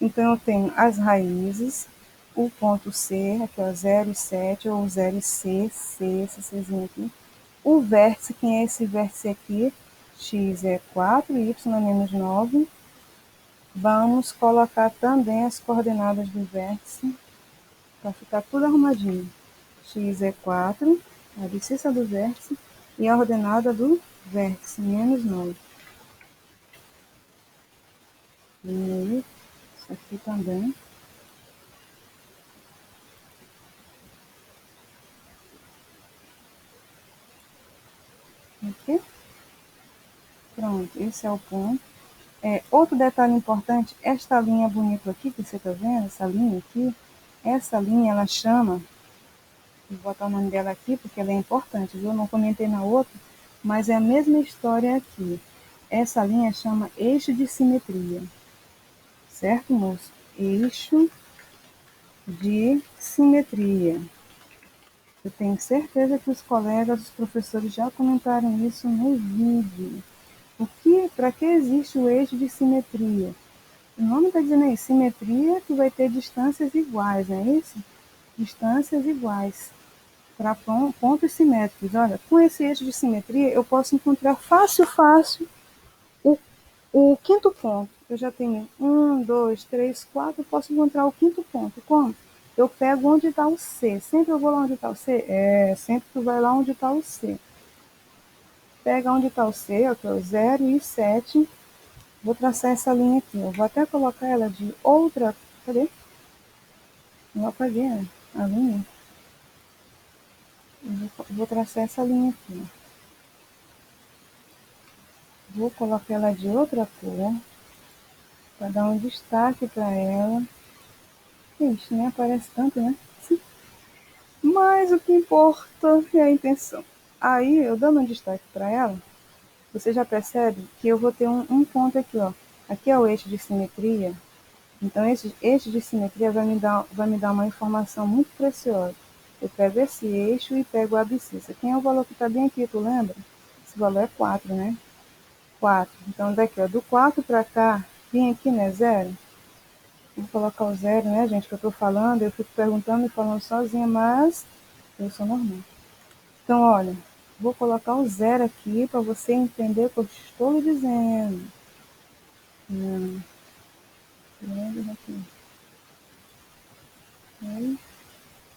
Então, eu tenho as raízes, o ponto C, aqui ó, 0 e 7, ou 0 e C, esse Czinho aqui. O vértice, quem é esse vértice aqui? X é 4, Y é menos 9. Vamos colocar também as coordenadas do vértice, para ficar tudo arrumadinho. X é 4, a abscissa do vértice, e a ordenada do vértice, menos 9. E Aqui também. Aqui. Pronto, esse é o ponto. Outro detalhe importante, esta linha bonita aqui, que você está vendo, essa linha aqui, essa linha ela chama, vou botar o nome dela aqui porque ela é importante, viu? Eu não comentei na outra, mas é a mesma história aqui. Essa linha chama eixo de simetria, certo, moço? Eixo de simetria. Eu tenho certeza que os colegas, os professores já comentaram isso no vídeo. Para que existe o eixo de simetria? O nome está dizendo aí, simetria que vai ter distâncias iguais, não é isso? Distâncias iguais para pontos simétricos. Olha, com esse eixo de simetria eu posso encontrar fácil o, o quinto ponto. Eu já tenho 1, 2, 3, 4, eu posso encontrar o quinto ponto. Como? Eu pego onde está o C. Sempre eu vou lá onde está o C? Sempre tu vai lá onde está o C. Pega onde está o C, que é o 0 e 7. Vou traçar essa linha aqui. Eu vou até colocar ela de outra. Cadê? Eu apaguei a linha. Vou traçar essa linha aqui. Vou colocar ela de outra cor. Para dar um destaque para ela. Ixi, nem aparece tanto, né? Mas o que importa é a intenção. Aí, eu dando um destaque para ela, você já percebe que eu vou ter um ponto aqui, ó. Aqui é o eixo de simetria. Então, esse eixo de simetria vai me dar uma informação muito preciosa. Eu pego esse eixo e pego a abscissa. Quem é o valor que está bem aqui, tu lembra? Esse valor é 4, né? 4. Então, daqui, ó, do 4 para cá, vem aqui, né, 0. Vou colocar o 0, né, gente, que eu estou falando. Eu fico perguntando e falando sozinha, mas eu sou normal. Então, olha, vou colocar o 0 aqui para você entender o que eu estou lhe dizendo. Aqui.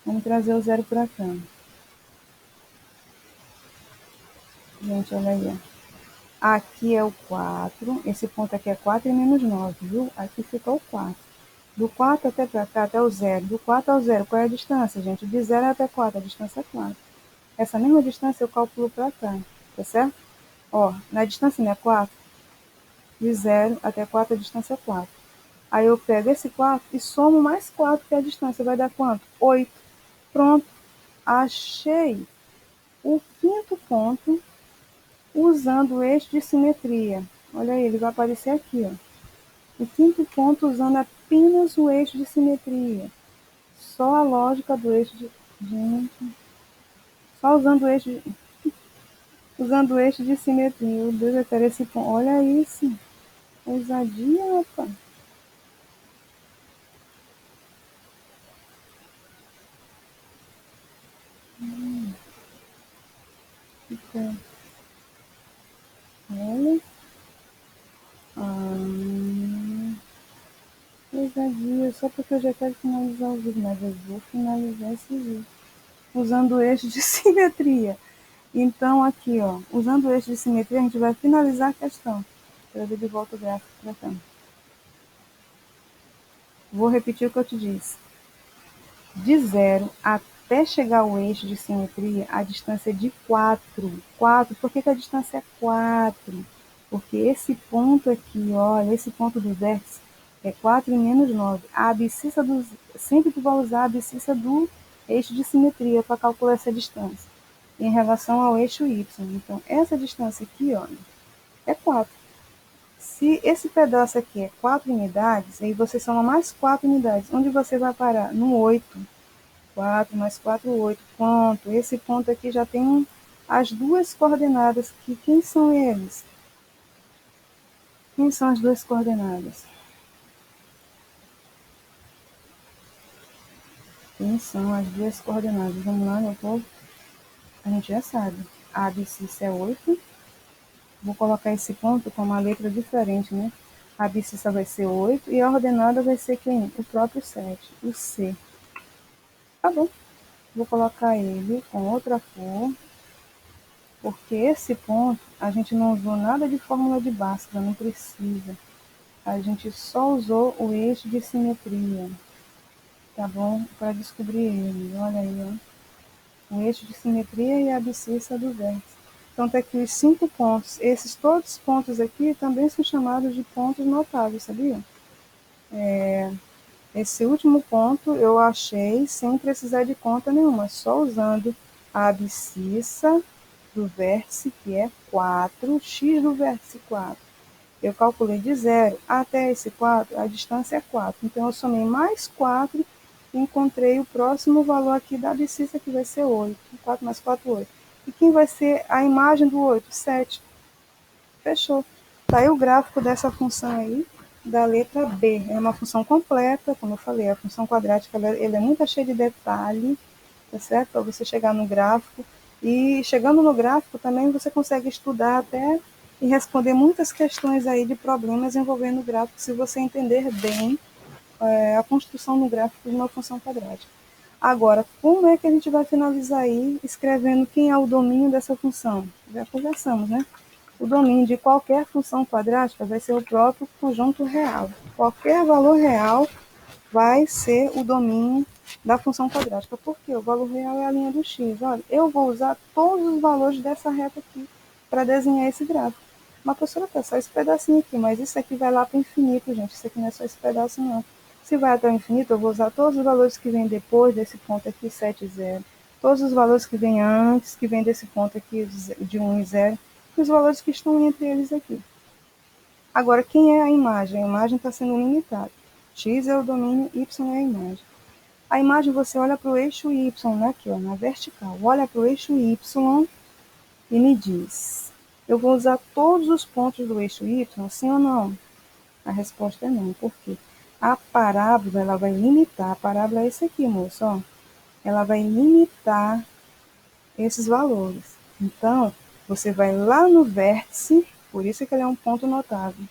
Vamos trazer o 0 para cá. Gente, olha aí, ó. Aqui é o 4, esse ponto aqui é 4 e menos 9, viu? Aqui fica o 4. Do 4 até para cá, até o 0. Do 4 ao 0, qual é a distância, gente? De 0 até 4, a distância é 4. Essa mesma distância eu calculo para cá, tá certo? Ó, na distância não é 4? De 0 até 4, a distância é 4. Aí eu pego esse 4 e somo mais 4, que é a distância. Vai dar quanto? 8. Pronto. Achei o quinto ponto usando o eixo de simetria. Olha aí, ele vai aparecer aqui, ó. O quinto ponto usando apenas o eixo de simetria. Só a lógica do eixo de... Gente, só usando o eixo de simetria. Meu Deus, eu quero esse ponto. Olha isso. Ousadia, rapaz. Então, olha. Ousadia. Só porque eu já quero finalizar o vídeo, mas eu vou finalizar esse vídeo. Usando o eixo de simetria. Então, aqui, ó, usando o eixo de simetria, a gente vai finalizar a questão. Trazer de volta o gráfico para cá. Vou repetir o que eu te disse. De 0 até chegar ao eixo de simetria, a distância é de 4. 4. Por que a distância é 4? Porque esse ponto aqui, olha, esse ponto do vértice é 4 e menos 9. A abscissa do... Sempre tu vai usar a abscissa do eixo de simetria para calcular essa distância. Em relação ao eixo y. Então, essa distância aqui, olha, é 4. Se esse pedaço aqui é 4 unidades, aí você soma mais 4 unidades. Onde você vai parar? No 8. 4 mais 4, 8. Pronto. Esse ponto aqui já tem as duas coordenadas. Que quem são eles? Quem são as duas coordenadas? Quem são as duas coordenadas? Vamos lá, meu povo? A gente já sabe. A abscissa é 8. Vou colocar esse ponto com uma letra diferente, né? A abscissa vai ser 8 e a ordenada vai ser quem? O próprio 7, o C. Tá bom. Vou colocar ele com outra cor, porque esse ponto a gente não usou nada de fórmula de Bhaskara, não precisa. A gente só usou o eixo de simetria, tá bom? Para descobrir ele, olha aí, ó. O eixo de simetria e a abscissa do vértice. Então, tá aqui os 5 pontos. Esses todos os pontos aqui também são chamados de pontos notáveis, sabia? Esse último ponto eu achei sem precisar de conta nenhuma, só usando a abscissa do vértice, que é 4, x do vértice 4. Eu calculei de 0 até esse 4, a distância é 4. Então, eu somei mais 4 e encontrei o próximo valor aqui da abscissa, que vai ser 8. 4 mais 4, 8. E quem vai ser a imagem do 8? 7. Fechou. Tá aí o gráfico dessa função aí, da letra B. É uma função completa, como eu falei, a função quadrática ela é muito cheia de detalhe, tá certo? Para você chegar no gráfico. E chegando no gráfico também você consegue estudar até e responder muitas questões aí de problemas envolvendo o gráfico, se você entender bem a construção no gráfico de uma função quadrática. Agora, como é que a gente vai finalizar aí escrevendo quem é o domínio dessa função? Já conversamos, né? O domínio de qualquer função quadrática vai ser o próprio conjunto real. Qualquer valor real vai ser o domínio da função quadrática. Por quê? O valor real é a linha do x. Olha, eu vou usar todos os valores dessa reta aqui para desenhar esse gráfico. Mas, professora, tá só esse pedacinho aqui, mas isso aqui vai lá para o infinito, gente. Isso aqui não é só esse pedaço, não. Se vai até o infinito, eu vou usar todos os valores que vêm depois desse ponto aqui, 7 e 0. Todos os valores que vêm antes, que vêm desse ponto aqui, de 1 e 0. E os valores que estão entre eles aqui. Agora, quem é a imagem? A imagem está sendo limitada. X é o domínio, Y é a imagem. A imagem você olha para o eixo Y, né, aqui, ó, na vertical. Olha para o eixo Y e me diz: eu vou usar todos os pontos do eixo Y, sim ou não? A resposta é não. Por quê? A parábola ela vai limitar. A parábola é esse aqui, moço. Ó. Ela vai limitar esses valores. Então, você vai lá no vértice, por isso que ele é um ponto notável,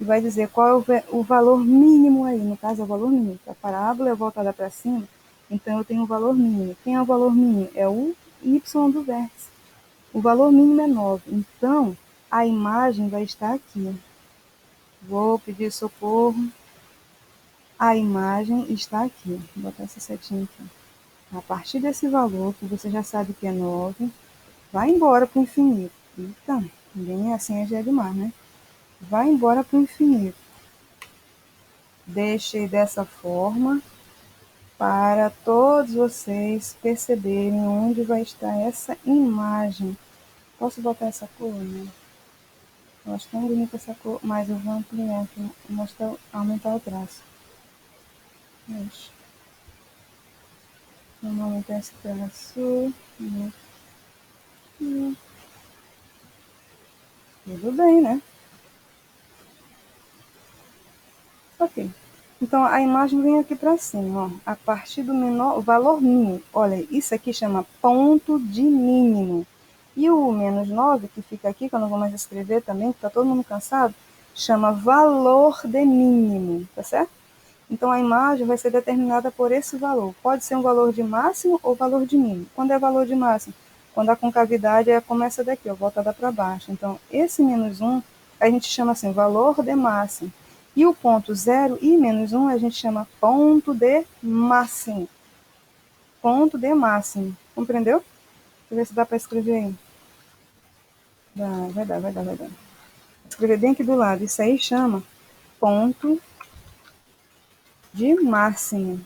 e vai dizer qual é o valor mínimo aí. No caso, é o valor mínimo. A parábola é voltada para cima, então eu tenho o valor mínimo. Quem é o valor mínimo? É o y do vértice. O valor mínimo é 9. Então, a imagem vai estar aqui. Vou pedir socorro. A imagem está aqui. Vou botar essa setinha aqui. A partir desse valor, que você já sabe que é 9, vai embora para o infinito. Eita, ninguém é assim, já é demais, né? Vai embora para o infinito. Deixei dessa forma para todos vocês perceberem onde vai estar essa imagem. Posso botar essa cor, né? Eu acho tão bonita essa cor, mas eu vou ampliar aqui, mostrar, aumentar o traço. Deixa. Vamos aumentar esse traço. Tudo bem, né? Ok. Então, a imagem vem aqui para cima, ó, a partir do menor, o valor mínimo. Olha, isso aqui chama ponto de mínimo. E o menos 9, que fica aqui, que eu não vou mais escrever também, que está todo mundo cansado, chama valor de mínimo, tá certo? Então, a imagem vai ser determinada por esse valor. Pode ser um valor de máximo ou valor de mínimo. Quando é valor de máximo? Quando a concavidade começa daqui, ó, voltada para baixo. Então, esse menos 1, a gente chama assim, valor de máximo. E o ponto 0 e menos 1 a gente chama ponto de máximo. Ponto de máximo. Compreendeu? Deixa eu ver se dá para escrever aí. Vai dar, vai dar, vai dar. Escrever bem aqui do lado. Isso aí chama ponto de máximo.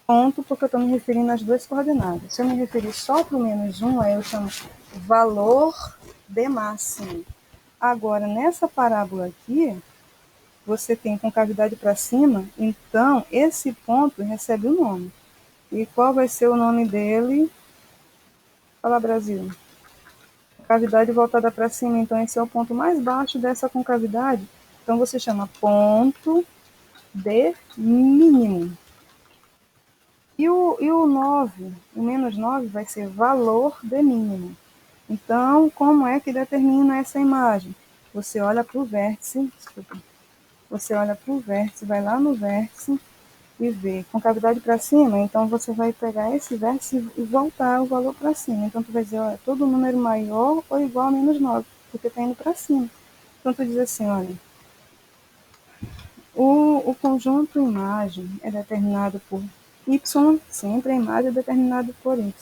Ponto, porque eu estou me referindo às duas coordenadas. Se eu me referir só para o menos 1, aí eu chamo valor de máximo. Agora, nessa parábola aqui, você tem concavidade para cima, então esse ponto recebe o nome. E qual vai ser o nome dele? Fala, Brasil. Concavidade voltada para cima, então esse é o ponto mais baixo dessa concavidade. Então você chama ponto de mínimo. E o 9, o menos 9 vai ser valor de mínimo. Então, como é que determina essa imagem? Você olha para o vértice, você olha para o vértice, vai lá no vértice e vê concavidade para cima, então você vai pegar esse vértice e voltar o valor para cima. Então, tu vai dizer, olha, todo número maior ou igual a menos 9, porque está indo para cima. Então, tu diz assim, olha, O conjunto imagem é determinado por y, sempre a imagem é determinada por y.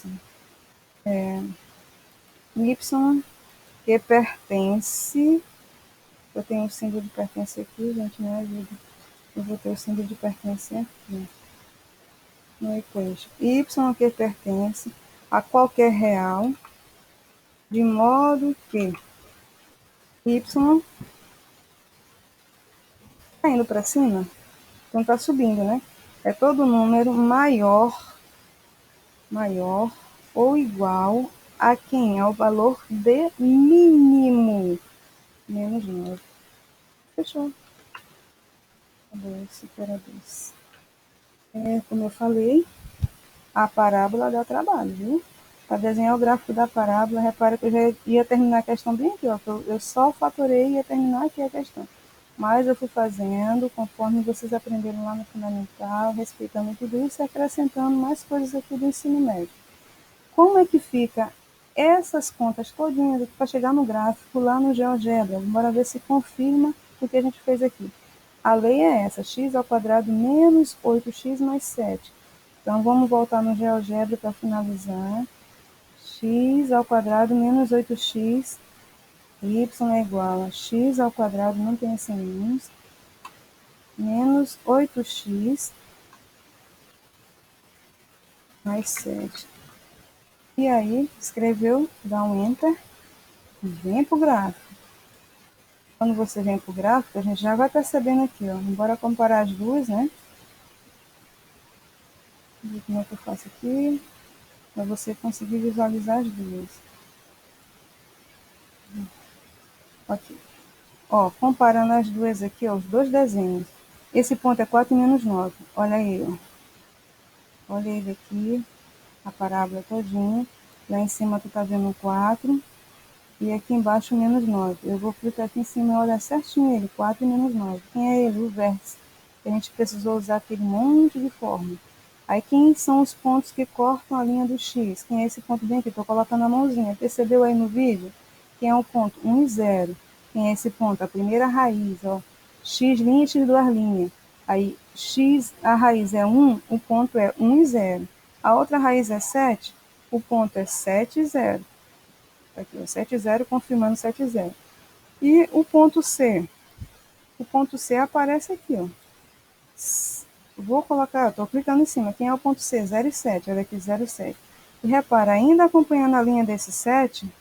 Y que pertence, eu tenho o símbolo de pertence aqui, gente, me ajuda. Eu vou ter o símbolo de pertence aqui no equation. Y que pertence a qualquer real, de modo que y está indo para cima, então está subindo, né? É todo número maior ou igual a quem? Ao valor de mínimo. Menos 9. Fechou. 2 supera 2. Como eu falei, a parábola dá trabalho, viu? Para desenhar o gráfico da parábola, repara que eu já ia terminar a questão bem aqui, ó. Eu só fatorei e ia terminar aqui a questão. Mas eu fui fazendo conforme vocês aprenderam lá no fundamental, respeitando tudo isso e acrescentando mais coisas aqui do ensino médio. Como é que fica essas contas todinhas aqui para chegar no gráfico lá no GeoGebra? Bora ver se confirma o que a gente fez aqui. A lei é essa, x ao quadrado menos 8x mais 7. Então, vamos voltar no GeoGebra para finalizar. X ao quadrado menos 8x, y é igual a x ao quadrado, não tem esse menos 8x mais 7. E aí, escreveu, dá um Enter, e vem para o gráfico. Quando você vem para o gráfico, a gente já vai percebendo aqui, ó. Bora comparar as duas, né? Vou ver como é que eu faço aqui, para você conseguir visualizar as duas. Aqui. Ó, comparando as duas aqui, ó, os dois desenhos. Esse ponto é 4 menos 9. Olha aí, ó. Olha ele aqui, a parábola todinha. Lá em cima tu tá vendo 4. E aqui embaixo menos 9. Eu vou clicar aqui em cima e olhar certinho ele, 4 e menos 9. Quem é ele? O vértice. A gente precisou usar aquele monte de forma. Aí quem são os pontos que cortam a linha do X? Quem é esse ponto bem aqui? Estou colocando a mãozinha. Percebeu aí no vídeo? Quem é o ponto? 1 e 0. Quem é esse ponto? A primeira raiz, ó. X' e X duas linhas. Aí X, a raiz é 1, o ponto é 1 e 0. A outra raiz é 7, o ponto é 7 e 0. Aqui, 7 e 0, confirmando 7 e 0. E o ponto C? O ponto C aparece aqui, ó. Vou colocar, estou clicando em cima. Quem é o ponto C? 0 e 7. Olha aqui, 0 e 7. E repara, ainda acompanhando a linha desse 7,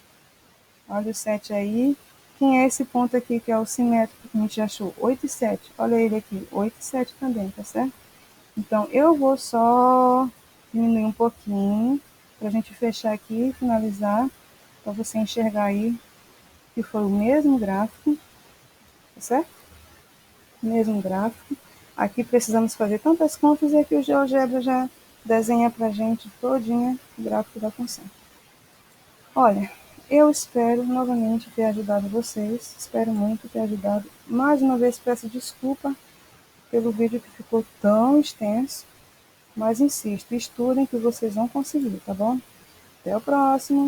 olha o 7 aí. Quem é esse ponto aqui que é o simétrico que a gente achou? 8 e 7. Olha ele aqui, 8 e 7 também, tá certo? Então, eu vou só diminuir um pouquinho para a gente fechar aqui e finalizar, para você enxergar aí que foi o mesmo gráfico, tá certo? Mesmo gráfico. Aqui precisamos fazer tantas contas e aqui o GeoGebra já desenha para a gente todinha o gráfico da função. Olha, eu espero novamente ter ajudado vocês, espero muito ter ajudado. Mais uma vez peço desculpa pelo vídeo que ficou tão extenso, mas insisto, estudem que vocês vão conseguir, tá bom? Até o próximo!